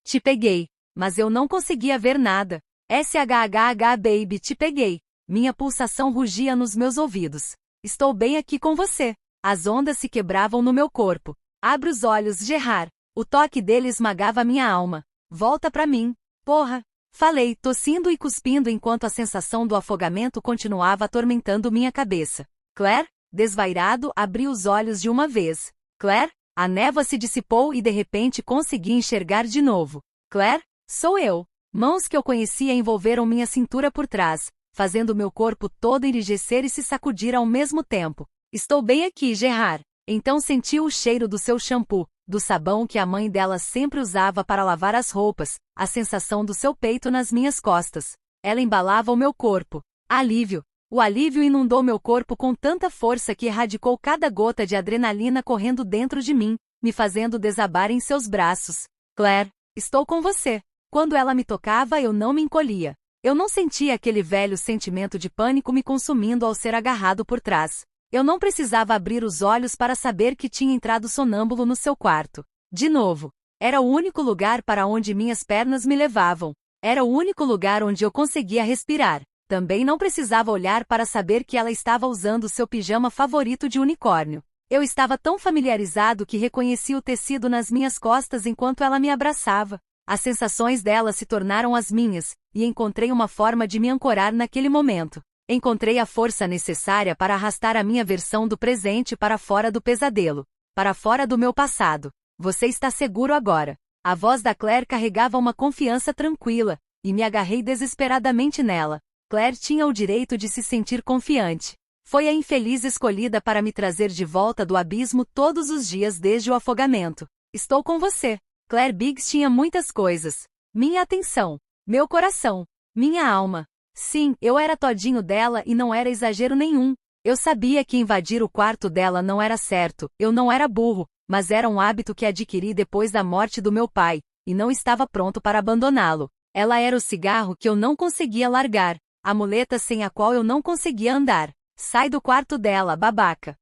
Te peguei. Mas eu não conseguia ver nada. SHHH baby, te peguei. Minha pulsação rugia nos meus ouvidos. Estou bem aqui com você. As ondas se quebravam no meu corpo. Abre os olhos, Gerard. O toque dele esmagava minha alma. Volta pra mim. Porra. Falei, tossindo e cuspindo enquanto a sensação do afogamento continuava atormentando minha cabeça. Claire? Desvairado, abri os olhos de uma vez. Claire? A névoa se dissipou e de repente consegui enxergar de novo. Claire? Sou eu. Mãos que eu conhecia envolveram minha cintura por trás, fazendo meu corpo todo enrijecer e se sacudir ao mesmo tempo. Estou bem aqui, Gerard. Então senti o cheiro do seu shampoo, do sabão que a mãe dela sempre usava para lavar as roupas, a sensação do seu peito nas minhas costas. Ela embalava o meu corpo. Alívio. O alívio inundou meu corpo com tanta força que erradicou cada gota de adrenalina correndo dentro de mim, me fazendo desabar em seus braços. Claire, estou com você. Quando ela me tocava, eu não me encolhia. Eu não sentia aquele velho sentimento de pânico me consumindo ao ser agarrado por trás. Eu não precisava abrir os olhos para saber que tinha entrado sonâmbulo no seu quarto. De novo. Era o único lugar para onde minhas pernas me levavam. Era o único lugar onde eu conseguia respirar. Também não precisava olhar para saber que ela estava usando seu pijama favorito de unicórnio. Eu estava tão familiarizado que reconheci o tecido nas minhas costas enquanto ela me abraçava. As sensações dela se tornaram as minhas, e encontrei uma forma de me ancorar naquele momento. Encontrei a força necessária para arrastar a minha versão do presente para fora do pesadelo, para fora do meu passado. Você está seguro agora. A voz da Claire carregava uma confiança tranquila, e me agarrei desesperadamente nela. Claire tinha o direito de se sentir confiante. Foi a infeliz escolhida para me trazer de volta do abismo todos os dias desde o afogamento. Estou com você. Claire Biggs tinha muitas coisas. Minha atenção. Meu coração. Minha alma. Sim, eu era todinho dela e não era exagero nenhum. Eu sabia que invadir o quarto dela não era certo, eu não era burro, mas era um hábito que adquiri depois da morte do meu pai, e não estava pronto para abandoná-lo. Ela era o cigarro que eu não conseguia largar, a muleta sem a qual eu não conseguia andar. Sai do quarto dela, babaca.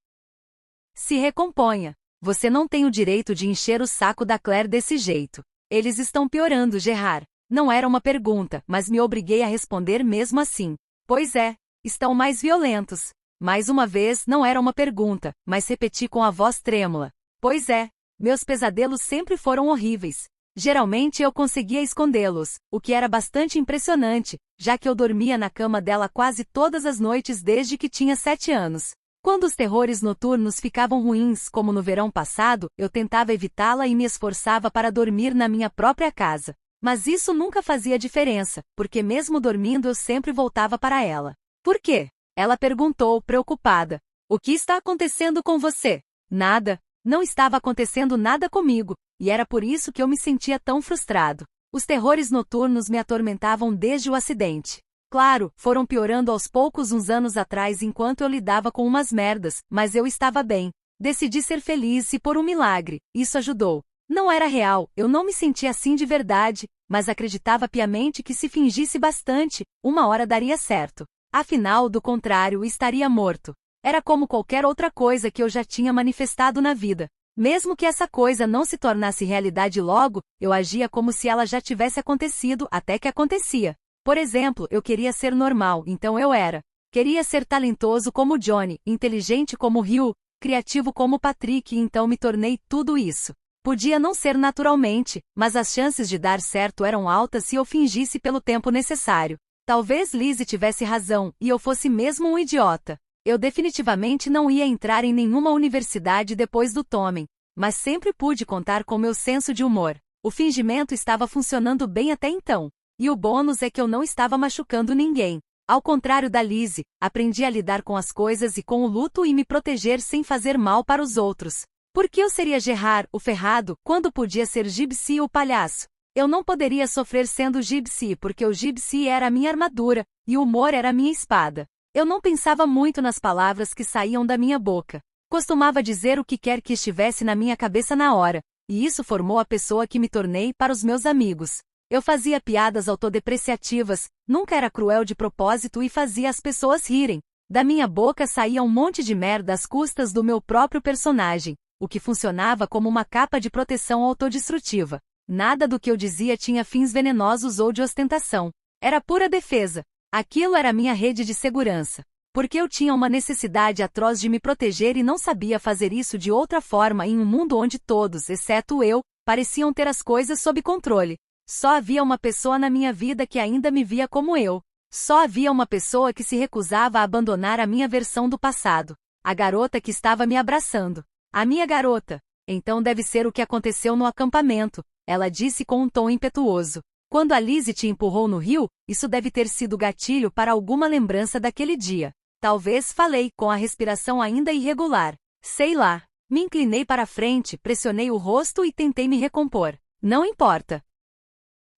Se recomponha. Você não tem o direito de encher o saco da Claire desse jeito. Eles estão piorando, Gerard. Não era uma pergunta, mas me obriguei a responder mesmo assim. Pois é, estão mais violentos. Mais uma vez, não era uma pergunta, mas repeti com a voz trêmula. Pois é, meus pesadelos sempre foram horríveis. Geralmente eu conseguia escondê-los, o que era bastante impressionante, já que eu dormia na cama dela quase todas as noites desde que tinha 7 anos. Quando os terrores noturnos ficavam ruins, como no verão passado, eu tentava evitá-la e me esforçava para dormir na minha própria casa. Mas isso nunca fazia diferença, porque mesmo dormindo eu sempre voltava para ela. Por quê? Ela perguntou, preocupada. O que está acontecendo com você? Nada. Não estava acontecendo nada comigo, e era por isso que eu me sentia tão frustrado. Os terrores noturnos me atormentavam desde o acidente. Claro, foram piorando aos poucos uns anos atrás enquanto eu lidava com umas merdas, mas eu estava bem. Decidi ser feliz e por um milagre, isso ajudou. Não era real, eu não me sentia assim de verdade, mas acreditava piamente que se fingisse bastante, uma hora daria certo. Afinal, do contrário, estaria morto. Era como qualquer outra coisa que eu já tinha manifestado na vida. Mesmo que essa coisa não se tornasse realidade logo, eu agia como se ela já tivesse acontecido até que acontecia. Por exemplo, eu queria ser normal, então eu era. Queria ser talentoso como Johnny, inteligente como Hugh, criativo como Patrick, e então me tornei tudo isso. Podia não ser naturalmente, mas as chances de dar certo eram altas se eu fingisse pelo tempo necessário. Talvez Lizzie tivesse razão, e eu fosse mesmo um idiota. Eu definitivamente não ia entrar em nenhuma universidade depois do Tommen, mas sempre pude contar com meu senso de humor. O fingimento estava funcionando bem até então. E o bônus é que eu não estava machucando ninguém. Ao contrário da Lizzie, aprendi a lidar com as coisas e com o luto e me proteger sem fazer mal para os outros. Por que eu seria Gerard, o ferrado, quando podia ser Gypsy, o palhaço? Eu não poderia sofrer sendo Gypsy porque o Gypsy era a minha armadura, e o humor era a minha espada. Eu não pensava muito nas palavras que saíam da minha boca. Costumava dizer o que quer que estivesse na minha cabeça na hora, e isso formou a pessoa que me tornei para os meus amigos. Eu fazia piadas autodepreciativas, nunca era cruel de propósito e fazia as pessoas rirem. Da minha boca saía um monte de merda às custas do meu próprio personagem, o que funcionava como uma capa de proteção autodestrutiva. Nada do que eu dizia tinha fins venenosos ou de ostentação. Era pura defesa. Aquilo era minha rede de segurança. Porque eu tinha uma necessidade atroz de me proteger e não sabia fazer isso de outra forma em um mundo onde todos, exceto eu, pareciam ter as coisas sob controle. Só havia uma pessoa na minha vida que ainda me via como eu. Só havia uma pessoa que se recusava a abandonar a minha versão do passado. A garota que estava me abraçando. A minha garota. Então deve ser o que aconteceu no acampamento, ela disse com um tom impetuoso. Quando a Lizzie te empurrou no rio, isso deve ter sido gatilho para alguma lembrança daquele dia. Talvez, falei, com a respiração ainda irregular. Sei lá. Me inclinei para a frente, pressionei o rosto e tentei me recompor. Não importa.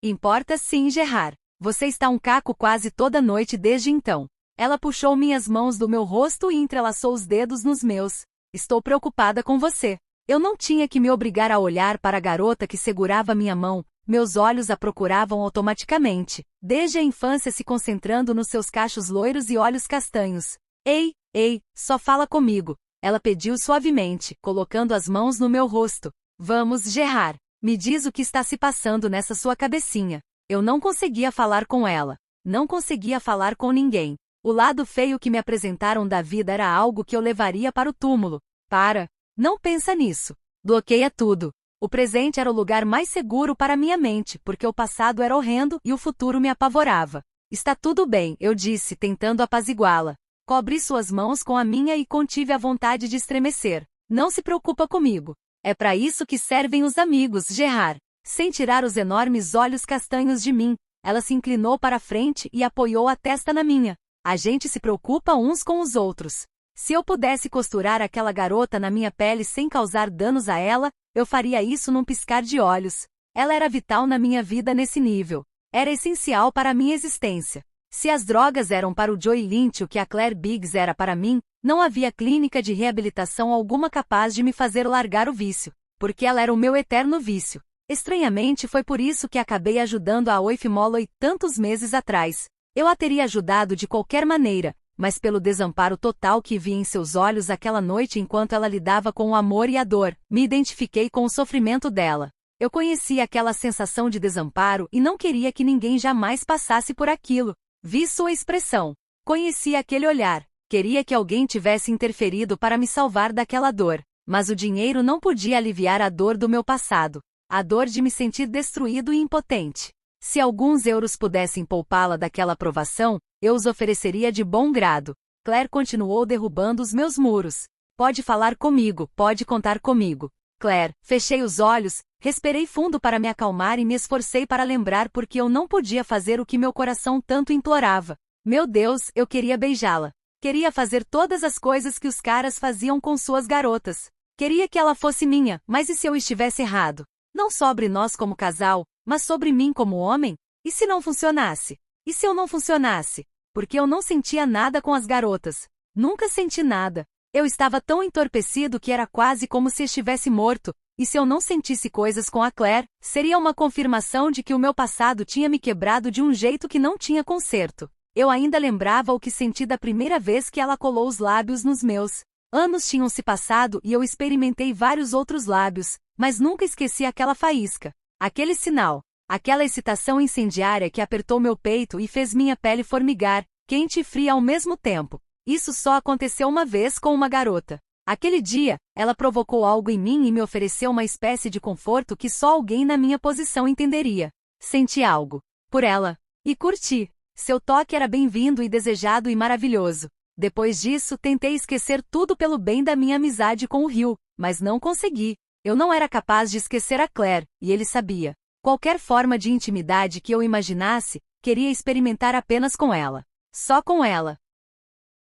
Importa sim, Gerard. Você está um caco quase toda noite desde então. Ela puxou minhas mãos do meu rosto e entrelaçou os dedos nos meus. Estou preocupada com você. Eu não tinha que me obrigar a olhar para a garota que segurava minha mão. Meus olhos a procuravam automaticamente, desde a infância se concentrando nos seus cachos loiros e olhos castanhos. Ei, só fala comigo. Ela pediu suavemente, colocando as mãos no meu rosto. Vamos, Gerard. Me diz o que está se passando nessa sua cabecinha. Eu não conseguia falar com ela. Não conseguia falar com ninguém. O lado feio que me apresentaram da vida era algo que eu levaria para o túmulo. Para. Não pensa nisso. Bloqueia tudo. O presente era o lugar mais seguro para minha mente, porque o passado era horrendo e o futuro me apavorava. Está tudo bem, eu disse, tentando apaziguá-la. Cobri suas mãos com a minha e contive a vontade de estremecer. Não se preocupa comigo. É para isso que servem os amigos, Gerard. Sem tirar os enormes olhos castanhos de mim, ela se inclinou para a frente e apoiou a testa na minha. A gente se preocupa uns com os outros. Se eu pudesse costurar aquela garota na minha pele sem causar danos a ela, eu faria isso num piscar de olhos. Ela era vital na minha vida nesse nível. Era essencial para a minha existência. Se as drogas eram para o Joey Lynch o que a Claire Biggs era para mim, não havia clínica de reabilitação alguma capaz de me fazer largar o vício, porque ela era o meu eterno vício. Estranhamente foi por isso que acabei ajudando a Oif Molloy tantos meses atrás. Eu a teria ajudado de qualquer maneira, mas pelo desamparo total que vi em seus olhos aquela noite enquanto ela lidava com o amor e a dor, me identifiquei com o sofrimento dela. Eu conhecia aquela sensação de desamparo e não queria que ninguém jamais passasse por aquilo. Vi sua expressão. Conhecia aquele olhar. Queria que alguém tivesse interferido para me salvar daquela dor. Mas o dinheiro não podia aliviar a dor do meu passado. A dor de me sentir destruído e impotente. Se alguns euros pudessem poupá-la daquela provação, eu os ofereceria de bom grado. Claire continuou derrubando os meus muros. Pode falar comigo, pode contar comigo. Claire, fechei os olhos, respirei fundo para me acalmar e me esforcei para lembrar porque eu não podia fazer o que meu coração tanto implorava. Meu Deus, eu queria beijá-la. Queria fazer todas as coisas que os caras faziam com suas garotas. Queria que ela fosse minha, mas e se eu estivesse errado? Não sobre nós como casal, mas sobre mim como homem? E se não funcionasse? E se eu não funcionasse? Porque eu não sentia nada com as garotas. Nunca senti nada. Eu estava tão entorpecido que era quase como se estivesse morto, e se eu não sentisse coisas com a Claire, seria uma confirmação de que o meu passado tinha me quebrado de um jeito que não tinha conserto. Eu ainda lembrava o que senti da primeira vez que ela colou os lábios nos meus. Anos tinham se passado e eu experimentei vários outros lábios, mas nunca esqueci aquela faísca, aquele sinal, aquela excitação incendiária que apertou meu peito e fez minha pele formigar, quente e fria ao mesmo tempo. Isso só aconteceu uma vez com uma garota. Aquele dia, ela provocou algo em mim e me ofereceu uma espécie de conforto que só alguém na minha posição entenderia. Senti algo por ela e curti. Seu toque era bem-vindo e desejado e maravilhoso. Depois disso, tentei esquecer tudo pelo bem da minha amizade com o Hugh, mas não consegui. Eu não era capaz de esquecer a Claire, e ele sabia. Qualquer forma de intimidade que eu imaginasse, queria experimentar apenas com ela. Só com ela.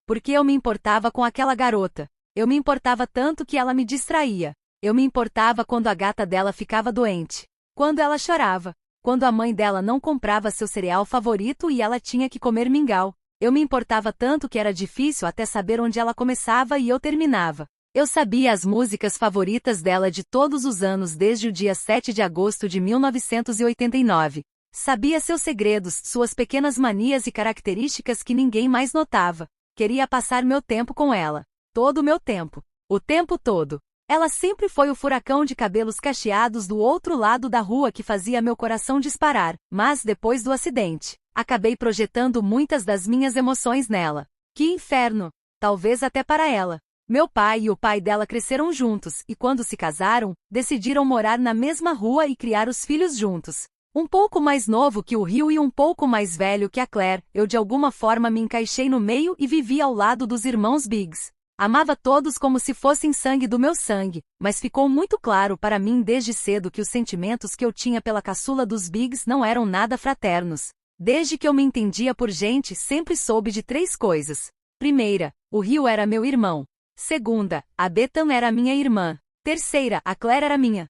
Porque eu me importava com aquela garota. Eu me importava tanto que ela me distraía. Eu me importava quando a gata dela ficava doente. Quando ela chorava. Quando a mãe dela não comprava seu cereal favorito e ela tinha que comer mingau. Eu me importava tanto que era difícil até saber onde ela começava e eu terminava. Eu sabia as músicas favoritas dela de todos os anos desde o dia 7 de agosto de 1989. Sabia seus segredos, suas pequenas manias e características que ninguém mais notava. Queria passar meu tempo com ela. Todo o meu tempo. O tempo todo. Ela sempre foi o furacão de cabelos cacheados do outro lado da rua que fazia meu coração disparar, mas depois do acidente, acabei projetando muitas das minhas emoções nela. Que inferno! Talvez até para ela. Meu pai e o pai dela cresceram juntos e quando se casaram, decidiram morar na mesma rua e criar os filhos juntos. Um pouco mais novo que o Hugh e um pouco mais velho que a Claire, eu de alguma forma me encaixei no meio e vivi ao lado dos irmãos Biggs. Amava todos como se fossem sangue do meu sangue, mas ficou muito claro para mim desde cedo que os sentimentos que eu tinha pela caçula dos Biggs não eram nada fraternos. Desde que eu me entendia por gente, sempre soube de 3 coisas. Primeira, o Hugh era meu irmão. Segunda, a Bethany era minha irmã. Terceira, a Claire era minha.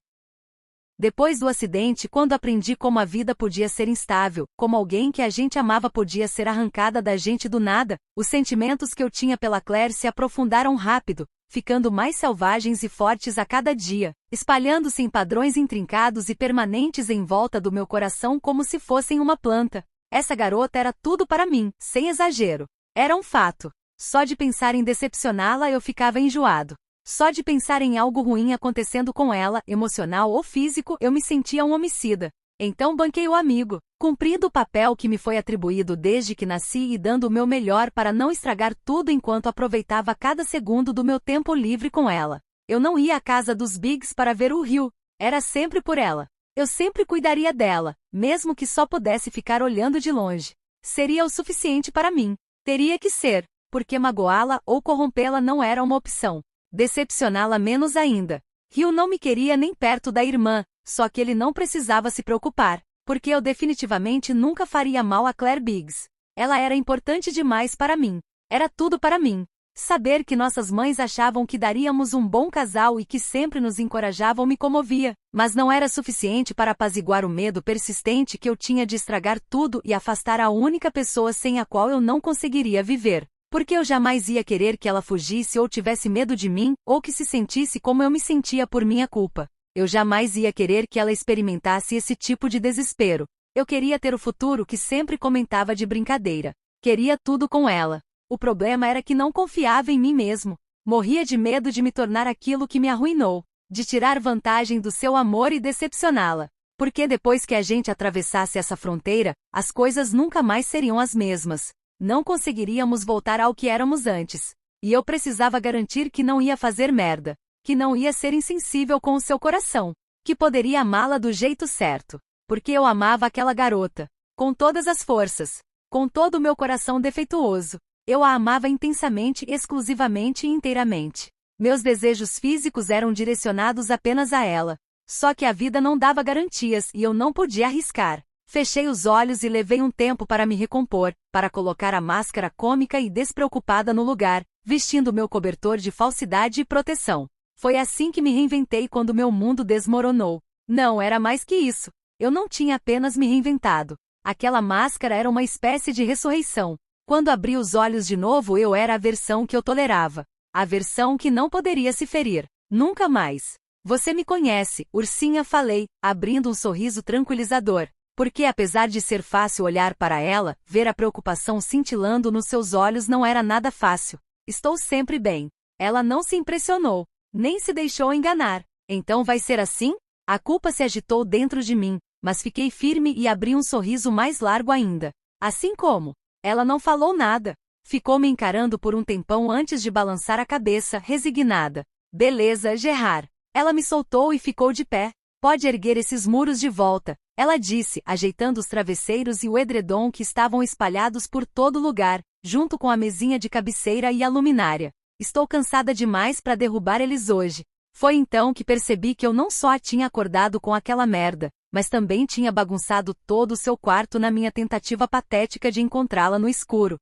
Depois do acidente, quando aprendi como a vida podia ser instável, como alguém que a gente amava podia ser arrancada da gente do nada, os sentimentos que eu tinha pela Claire se aprofundaram rápido, ficando mais selvagens e fortes a cada dia, espalhando-se em padrões intrincados e permanentes em volta do meu coração como se fossem uma planta. Essa garota era tudo para mim, sem exagero. Era um fato. Só de pensar em decepcioná-la eu ficava enjoado. Só de pensar em algo ruim acontecendo com ela, emocional ou físico, eu me sentia um homicida. Então banquei o amigo, cumprindo o papel que me foi atribuído desde que nasci e dando o meu melhor para não estragar tudo enquanto aproveitava cada segundo do meu tempo livre com ela. Eu não ia à casa dos Biggs para ver o Hugh, era sempre por ela. Eu sempre cuidaria dela, mesmo que só pudesse ficar olhando de longe. Seria o suficiente para mim. Teria que ser, porque magoá-la ou corrompê-la não era uma opção. Decepcioná-la menos ainda. Hugh não me queria nem perto da irmã, só que ele não precisava se preocupar, porque eu definitivamente nunca faria mal a Claire Biggs. Ela era importante demais para mim. Era tudo para mim. Saber que nossas mães achavam que daríamos um bom casal e que sempre nos encorajavam me comovia, mas não era suficiente para apaziguar o medo persistente que eu tinha de estragar tudo e afastar a única pessoa sem a qual eu não conseguiria viver. Porque eu jamais ia querer que ela fugisse ou tivesse medo de mim, ou que se sentisse como eu me sentia por minha culpa. Eu jamais ia querer que ela experimentasse esse tipo de desespero. Eu queria ter o futuro que sempre comentava de brincadeira. Queria tudo com ela. O problema era que não confiava em mim mesmo. Morria de medo de me tornar aquilo que me arruinou, de tirar vantagem do seu amor e decepcioná-la. Porque depois que a gente atravessasse essa fronteira, as coisas nunca mais seriam as mesmas. Não conseguiríamos voltar ao que éramos antes. E eu precisava garantir que não ia fazer merda, que não ia ser insensível com o seu coração, que poderia amá-la do jeito certo. Porque eu amava aquela garota. Com todas as forças. Com todo o meu coração defeituoso. Eu a amava intensamente, exclusivamente e inteiramente. Meus desejos físicos eram direcionados apenas a ela. Só que a vida não dava garantias e eu não podia arriscar. Fechei os olhos e levei um tempo para me recompor, para colocar a máscara cômica e despreocupada no lugar, vestindo meu cobertor de falsidade e proteção. Foi assim que me reinventei quando meu mundo desmoronou. Não era mais que isso. Eu não tinha apenas me reinventado. Aquela máscara era uma espécie de ressurreição. Quando abri os olhos de novo, eu era a versão que eu tolerava. A versão que não poderia se ferir. Nunca mais. Você me conhece, ursinha, falei, abrindo um sorriso tranquilizador. Porque apesar de ser fácil olhar para ela, ver a preocupação cintilando nos seus olhos não era nada fácil. Estou sempre bem. Ela não se impressionou, nem se deixou enganar. Então vai ser assim? A culpa se agitou dentro de mim, mas fiquei firme e abri um sorriso mais largo ainda. Assim como? Ela não falou nada. Ficou me encarando por um tempão antes de balançar a cabeça, resignada. Beleza, Gerard. Ela me soltou e ficou de pé. Pode erguer esses muros de volta, ela disse, ajeitando os travesseiros e o edredom que estavam espalhados por todo lugar, junto com a mesinha de cabeceira e a luminária. Estou cansada demais para derrubar eles hoje. Foi então que percebi que eu não só tinha acordado com aquela merda, mas também tinha bagunçado todo o seu quarto na minha tentativa patética de encontrá-la no escuro.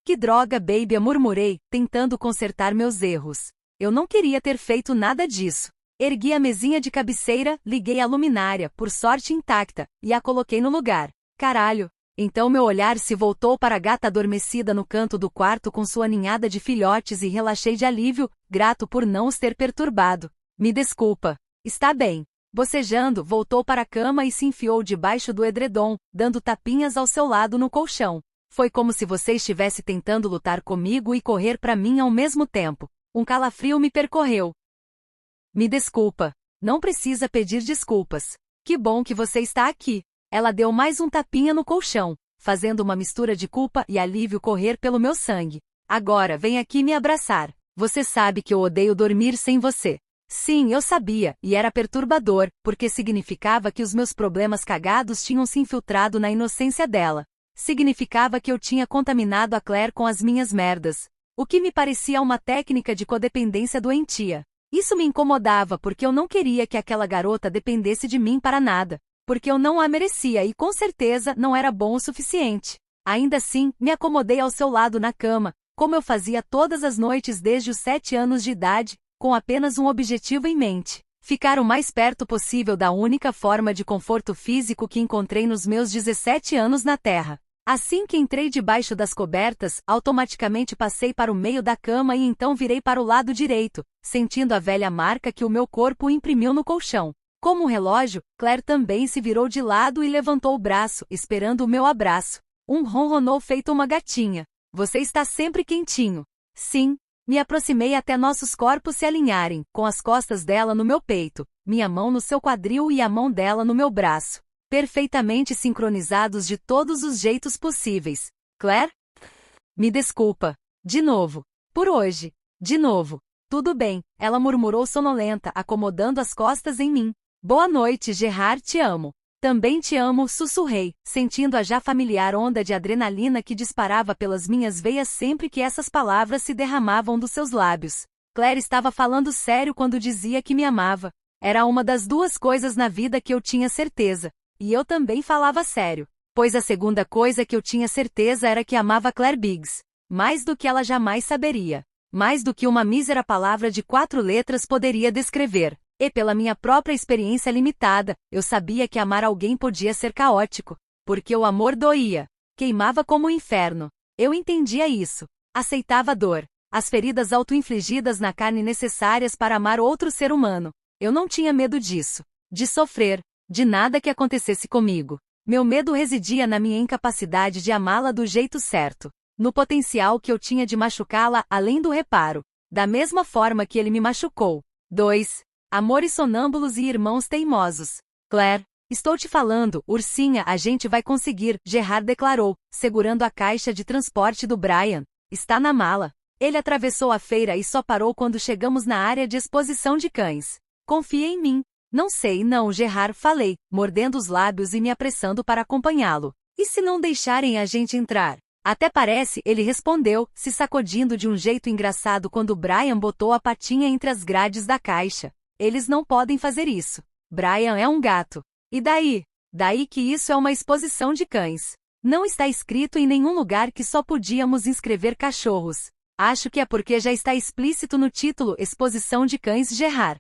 Que droga, baby, murmurei, tentando consertar meus erros. Eu não queria ter feito nada disso. Ergui a mesinha de cabeceira, liguei a luminária, por sorte intacta, e a coloquei no lugar. Caralho! Então meu olhar se voltou para a gata adormecida no canto do quarto com sua ninhada de filhotes e relaxei de alívio, grato por não os ter perturbado. Me desculpa. Está bem. Bocejando, voltou para a cama e se enfiou debaixo do edredom, dando tapinhas ao seu lado no colchão. Foi como se você estivesse tentando lutar comigo e correr para mim ao mesmo tempo. Um calafrio me percorreu. Me desculpa. Não precisa pedir desculpas. Que bom que você está aqui. Ela deu mais um tapinha no colchão, fazendo uma mistura de culpa e alívio correr pelo meu sangue. Agora vem aqui me abraçar. Você sabe que eu odeio dormir sem você. Sim, eu sabia, e era perturbador, porque significava que os meus problemas cagados tinham se infiltrado na inocência dela. Significava que eu tinha contaminado a Claire com as minhas merdas. O que me parecia uma técnica de codependência doentia. Isso me incomodava porque eu não queria que aquela garota dependesse de mim para nada. Porque eu não a merecia e com certeza não era bom o suficiente. Ainda assim, me acomodei ao seu lado na cama, como eu fazia todas as noites desde os 7 anos de idade, com apenas um objetivo em mente. Ficar o mais perto possível da única forma de conforto físico que encontrei nos meus 17 anos na Terra. Assim que entrei debaixo das cobertas, automaticamente passei para o meio da cama e então virei para o lado direito, sentindo a velha marca que o meu corpo imprimiu no colchão. Como um relógio, Claire também se virou de lado e levantou o braço, esperando o meu abraço. Ronronou feito uma gatinha. Você está sempre quentinho. Sim. Me aproximei até nossos corpos se alinharem, com as costas dela no meu peito, minha mão no seu quadril e a mão dela no meu braço. Perfeitamente sincronizados de todos os jeitos possíveis. Claire? Me desculpa. De novo. Por hoje. De novo. Tudo bem, ela murmurou sonolenta, acomodando as costas em mim. Boa noite, Gerard, te amo. Também te amo, sussurrei, sentindo a já familiar onda de adrenalina que disparava pelas minhas veias sempre que essas palavras se derramavam dos seus lábios. Claire estava falando sério quando dizia que me amava. Era uma das duas coisas na vida que eu tinha certeza. E eu também falava sério. Pois a segunda coisa que eu tinha certeza era que amava Claire Biggs. Mais do que ela jamais saberia. Mais do que uma mísera palavra de 4 letras poderia descrever. E pela minha própria experiência limitada, eu sabia que amar alguém podia ser caótico. Porque o amor doía. Queimava como o inferno. Eu entendia isso. Aceitava a dor. As feridas auto-infligidas na carne necessárias para amar outro ser humano. Eu não tinha medo disso. De sofrer. De nada que acontecesse comigo. Meu medo residia na minha incapacidade de amá-la do jeito certo. No potencial que eu tinha de machucá-la além do reparo. Da mesma forma que ele me machucou. 2. Amores sonâmbulos e irmãos teimosos. Claire, estou te falando, ursinha, a gente vai conseguir, Gerard declarou, segurando a caixa de transporte do Brian. Está na mala. Ele atravessou a feira e só parou quando chegamos na área de exposição de cães. Confia em mim. Não sei não, Gerard, falei, mordendo os lábios e me apressando para acompanhá-lo. E se não deixarem a gente entrar? Até parece, ele respondeu, se sacudindo de um jeito engraçado quando Brian botou a patinha entre as grades da caixa. Eles não podem fazer isso. Brian é um gato. E daí? Daí que isso é uma exposição de cães. Não está escrito em nenhum lugar que só podíamos inscrever cachorros. Acho que é porque já está explícito no título Exposição de Cães, Gerard.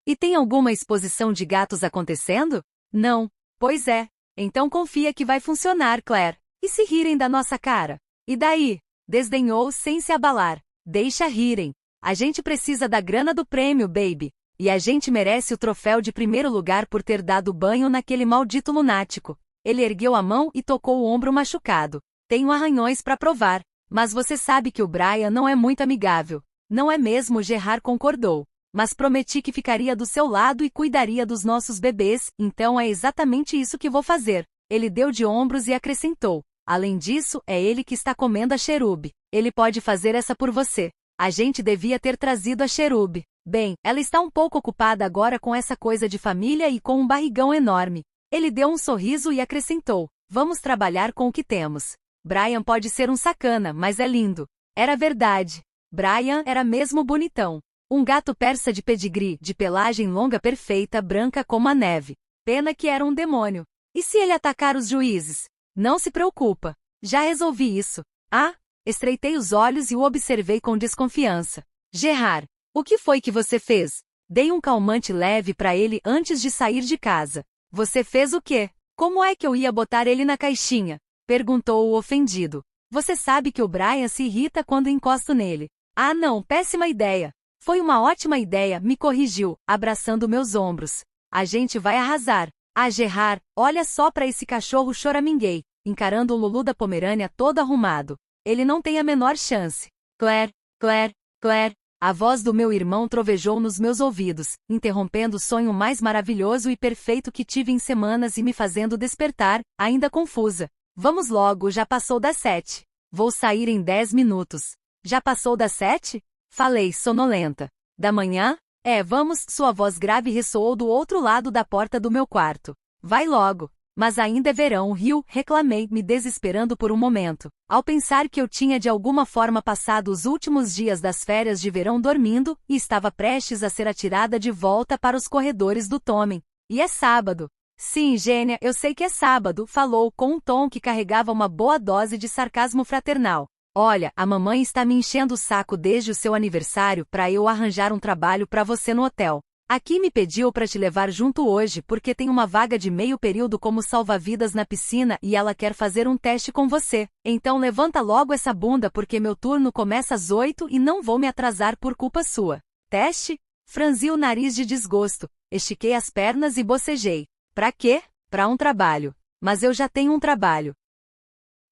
E tem alguma exposição de gatos acontecendo? Não. Pois é. Então confia que vai funcionar, Claire. E se rirem da nossa cara? E daí? Desdenhou sem se abalar. Deixa rirem. A gente precisa da grana do prêmio, baby. E a gente merece o troféu de primeiro lugar por ter dado banho naquele maldito lunático. Ele ergueu a mão e tocou o ombro machucado. Tenho arranhões para provar. Mas você sabe que o Brian não é muito amigável. Não é mesmo? Gerard concordou. Mas prometi que ficaria do seu lado e cuidaria dos nossos bebês, então é exatamente isso que vou fazer. Ele deu de ombros e acrescentou. Além disso, é ele que está comendo a Cherub. Ele pode fazer essa por você. A gente devia ter trazido a Cherub. Bem, ela está um pouco ocupada agora com essa coisa de família e com um barrigão enorme. Ele deu um sorriso e acrescentou. Vamos trabalhar com o que temos. Brian pode ser um sacana, mas é lindo. Era verdade. Brian era mesmo bonitão. Um gato persa de pedigree, de pelagem longa perfeita, branca como a neve. Pena que era um demônio. E se ele atacar os juízes? Não se preocupa. Já resolvi isso. Ah? Estreitei os olhos e o observei com desconfiança. Gerard, o que foi que você fez? Dei um calmante leve para ele antes de sair de casa. Você fez o quê? Como é que eu ia botar ele na caixinha? Perguntou o ofendido. Você sabe que o Brian se irrita quando encosto nele. Ah não, péssima ideia. Foi uma ótima ideia, me corrigiu, abraçando meus ombros. A gente vai arrasar. Ah, Gerard, olha só para esse cachorro, choraminguei, encarando o Lulu da Pomerânia todo arrumado. Ele não tem a menor chance. Claire, Claire, Claire. A voz do meu irmão trovejou nos meus ouvidos, interrompendo o sonho mais maravilhoso e perfeito que tive em semanas e me fazendo despertar, ainda confusa. Vamos logo, já passou das 7. Vou sair em 10 minutos. Já passou das 7? Falei, sonolenta. Da manhã? Vamos, sua voz grave ressoou do outro lado da porta do meu quarto. Vai logo. Mas ainda é verão, riu, reclamei, me desesperando por um momento, ao pensar que eu tinha de alguma forma passado os últimos dias das férias de verão dormindo, e estava prestes a ser atirada de volta para os corredores do Tommen. E é sábado. Sim, gênia, eu sei que é sábado, falou com um tom que carregava uma boa dose de sarcasmo fraternal. Olha, a mamãe está me enchendo o saco desde o seu aniversário para eu arranjar um trabalho para você no hotel. Aqui me pediu para te levar junto hoje porque tem uma vaga de meio período como salva-vidas na piscina e ela quer fazer um teste com você. Então levanta logo essa bunda porque meu turno começa às 8 e não vou me atrasar por culpa sua. Teste? Franzi o nariz de desgosto, estiquei as pernas e bocejei. Pra quê? Pra um trabalho. Mas eu já tenho um trabalho.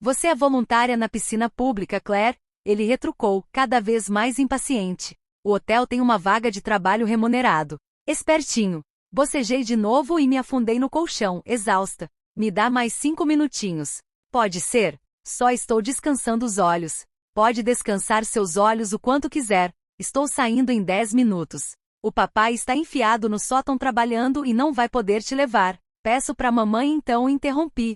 Você é voluntária na piscina pública, Claire? Ele retrucou, cada vez mais impaciente. O hotel tem uma vaga de trabalho remunerado. Espertinho. Bocejei de novo e me afundei no colchão, exausta. Me dá mais 5 minutinhos. Pode ser? Só estou descansando os olhos. Pode descansar seus olhos o quanto quiser. Estou saindo em 10 minutos. O papai está enfiado no sótão trabalhando e não vai poder te levar. Peço pra mamãe então, interrompi.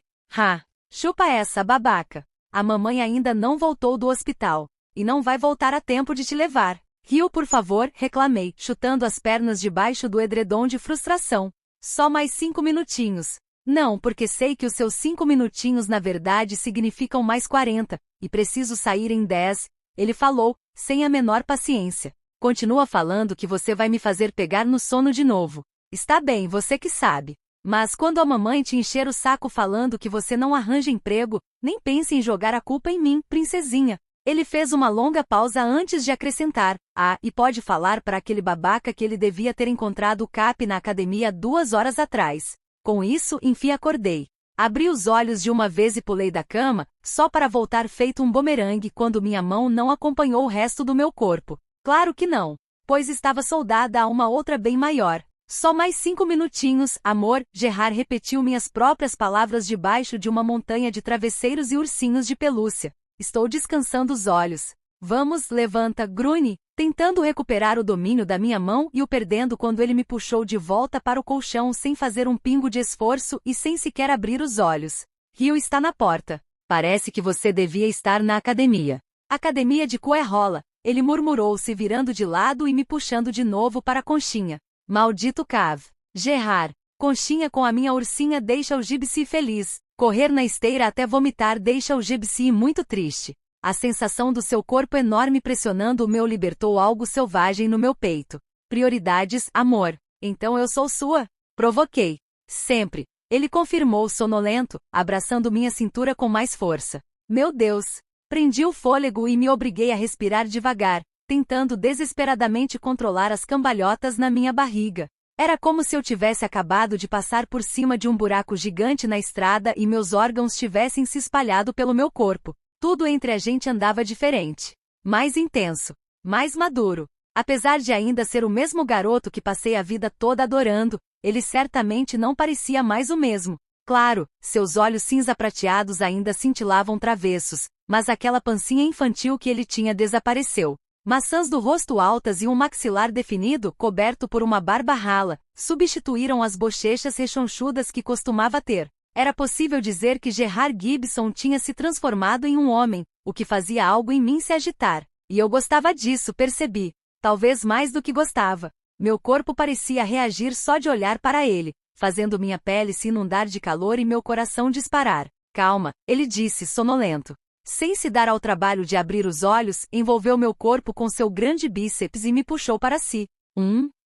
Chupa essa, babaca. A mamãe ainda não voltou do hospital. E não vai voltar a tempo de te levar. Riu, por favor, reclamei, chutando as pernas debaixo do edredom de frustração. Só mais 5 minutinhos. Não, porque sei que os seus 5 minutinhos na verdade significam mais 40, e preciso sair em 10, ele falou, sem a menor paciência. Continua falando que você vai me fazer pegar no sono de novo. Está bem, você que sabe. Mas quando a mamãe te encher o saco falando que você não arranja emprego, nem pense em jogar a culpa em mim, princesinha. Ele fez uma longa pausa antes de acrescentar, e pode falar para aquele babaca que ele devia ter encontrado o Cap na academia 2 horas atrás. Com isso, enfim acordei. Abri os olhos de uma vez e pulei da cama, só para voltar feito um bumerangue quando minha mão não acompanhou o resto do meu corpo. Claro que não, pois estava soldada a uma outra bem maior. Só mais 5 minutinhos, amor, Gerard repetiu minhas próprias palavras debaixo de uma montanha de travesseiros e ursinhos de pelúcia. Estou descansando os olhos. Vamos, levanta, grune. tentando recuperar o domínio da minha mão e o perdendo quando ele me puxou de volta para o colchão sem fazer um pingo de esforço e sem sequer abrir os olhos. Rio está na porta. Parece que você devia estar na academia. Academia de cu é rola, ele murmurou se virando de lado e me puxando de novo para a conchinha. Maldito Cav. Gerard. Conchinha com a minha ursinha deixa o Gypsy feliz. Correr na esteira até vomitar deixa o Gypsy muito triste. A sensação do seu corpo enorme pressionando o meu libertou algo selvagem no meu peito. Prioridades, amor. Então eu sou sua? Provoquei. Sempre. Ele confirmou sonolento, abraçando minha cintura com mais força. Meu Deus! Prendi o fôlego e me obriguei a respirar devagar, tentando desesperadamente controlar as cambalhotas na minha barriga. Era como se eu tivesse acabado de passar por cima de um buraco gigante na estrada e meus órgãos tivessem se espalhado pelo meu corpo. Tudo entre a gente andava diferente. Mais intenso. Mais maduro. Apesar de ainda ser o mesmo garoto que passei a vida toda adorando, ele certamente não parecia mais o mesmo. Claro, seus olhos cinza prateados ainda cintilavam travessos, mas aquela pancinha infantil que ele tinha desapareceu. Maçãs do rosto altas e um maxilar definido, coberto por uma barba rala, substituíram as bochechas rechonchudas que costumava ter. Era possível dizer que Gerard Gibson tinha se transformado em um homem, o que fazia algo em mim se agitar. E eu gostava disso, percebi. Talvez mais do que gostava. Meu corpo parecia reagir só de olhar para ele, fazendo minha pele se inundar de calor e meu coração disparar. Calma, ele disse, sonolento. Sem se dar ao trabalho de abrir os olhos, envolveu meu corpo com seu grande bíceps e me puxou para si.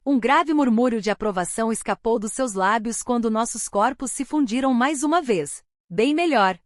Um grave murmúrio de aprovação escapou dos seus lábios quando nossos corpos se fundiram mais uma vez. Bem melhor.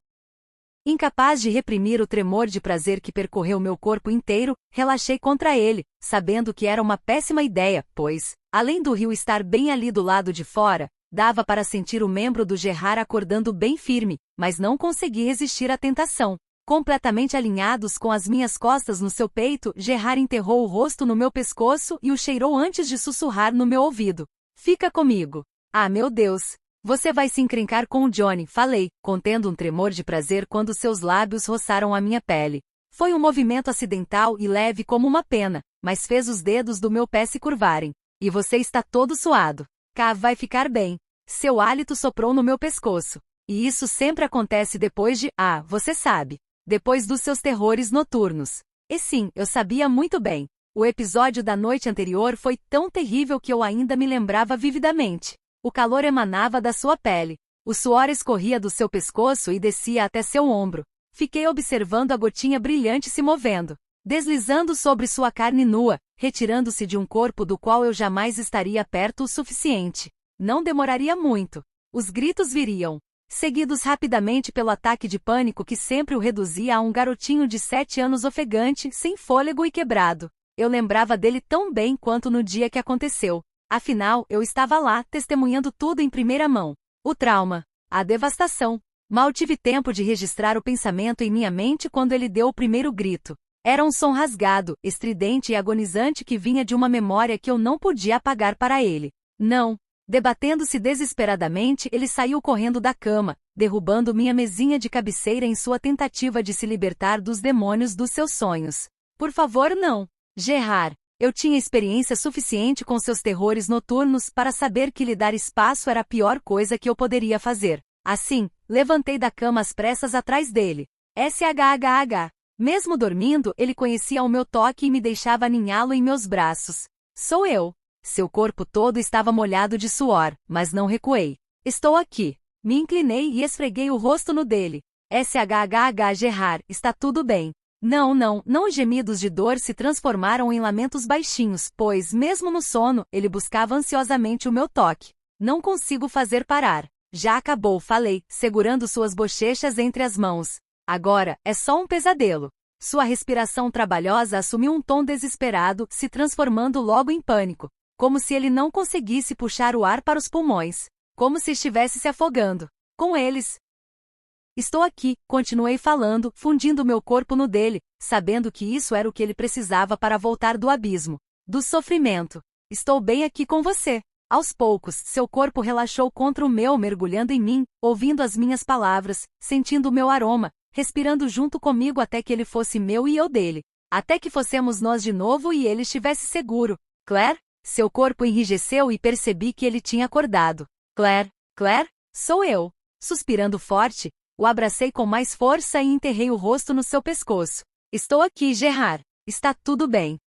Incapaz de reprimir o tremor de prazer que percorreu meu corpo inteiro, relaxei contra ele, sabendo que era uma péssima ideia, pois, além do rio estar bem ali do lado de fora, dava para sentir o membro do Gerard acordando bem firme, mas não consegui resistir à tentação. Completamente alinhados com as minhas costas no seu peito, Gerard enterrou o rosto no meu pescoço e o cheirou antes de sussurrar no meu ouvido. Fica comigo. Ah, meu Deus! Você vai se encrencar com o Johnny, falei, contendo um tremor de prazer quando seus lábios roçaram a minha pele. Foi um movimento acidental e leve como uma pena, mas fez os dedos do meu pé se curvarem. E você está todo suado. Cá vai ficar bem. Seu hálito soprou no meu pescoço. E isso sempre acontece depois de, você sabe. Depois dos seus terrores noturnos. E sim, eu sabia muito bem. O episódio da noite anterior foi tão terrível que eu ainda me lembrava vividamente. O calor emanava da sua pele. O suor escorria do seu pescoço e descia até seu ombro. Fiquei observando a gotinha brilhante se movendo, deslizando sobre sua carne nua, retirando-se de um corpo do qual eu jamais estaria perto o suficiente. Não demoraria muito. Os gritos viriam, seguidos rapidamente pelo ataque de pânico que sempre o reduzia a um garotinho de 7 anos ofegante, sem fôlego e quebrado. Eu lembrava dele tão bem quanto no dia que aconteceu. Afinal, eu estava lá, testemunhando tudo em primeira mão. O trauma. A devastação. Mal tive tempo de registrar o pensamento em minha mente quando ele deu o primeiro grito. Era um som rasgado, estridente e agonizante que vinha de uma memória que eu não podia apagar para ele. Não. Debatendo-se desesperadamente, ele saiu correndo da cama, derrubando minha mesinha de cabeceira em sua tentativa de se libertar dos demônios dos seus sonhos. Por favor, não. Gerard, eu tinha experiência suficiente com seus terrores noturnos para saber que lhe dar espaço era a pior coisa que eu poderia fazer. Assim, levantei da cama às pressas atrás dele. SHHH. Mesmo dormindo, ele conhecia o meu toque e me deixava aninhá-lo em meus braços. Sou eu. Seu corpo todo estava molhado de suor, mas não recuei. Estou aqui. Me inclinei e esfreguei o rosto no dele. SHHH Gerard, está tudo bem. Não, os gemidos de dor se transformaram em lamentos baixinhos, pois, mesmo no sono, ele buscava ansiosamente o meu toque. Não consigo fazer parar. Já acabou, falei, segurando suas bochechas entre as mãos. Agora, é só um pesadelo. Sua respiração trabalhosa assumiu um tom desesperado, se transformando logo em pânico. Como se ele não conseguisse puxar o ar para os pulmões. Como se estivesse se afogando. Com eles. Estou aqui, continuei falando, fundindo meu corpo no dele, sabendo que isso era o que ele precisava para voltar do abismo. Do sofrimento. Estou bem aqui com você. Aos poucos, seu corpo relaxou contra o meu, mergulhando em mim, ouvindo as minhas palavras, sentindo o meu aroma, respirando junto comigo até que ele fosse meu e eu dele. até que fossemos nós de novo e ele estivesse seguro. Claire? Seu corpo enrijeceu e percebi que ele tinha acordado. Claire? Claire? Sou eu. Suspirando forte, o abracei com mais força e enterrei o rosto no seu pescoço. Estou aqui, Gerard. Está tudo bem.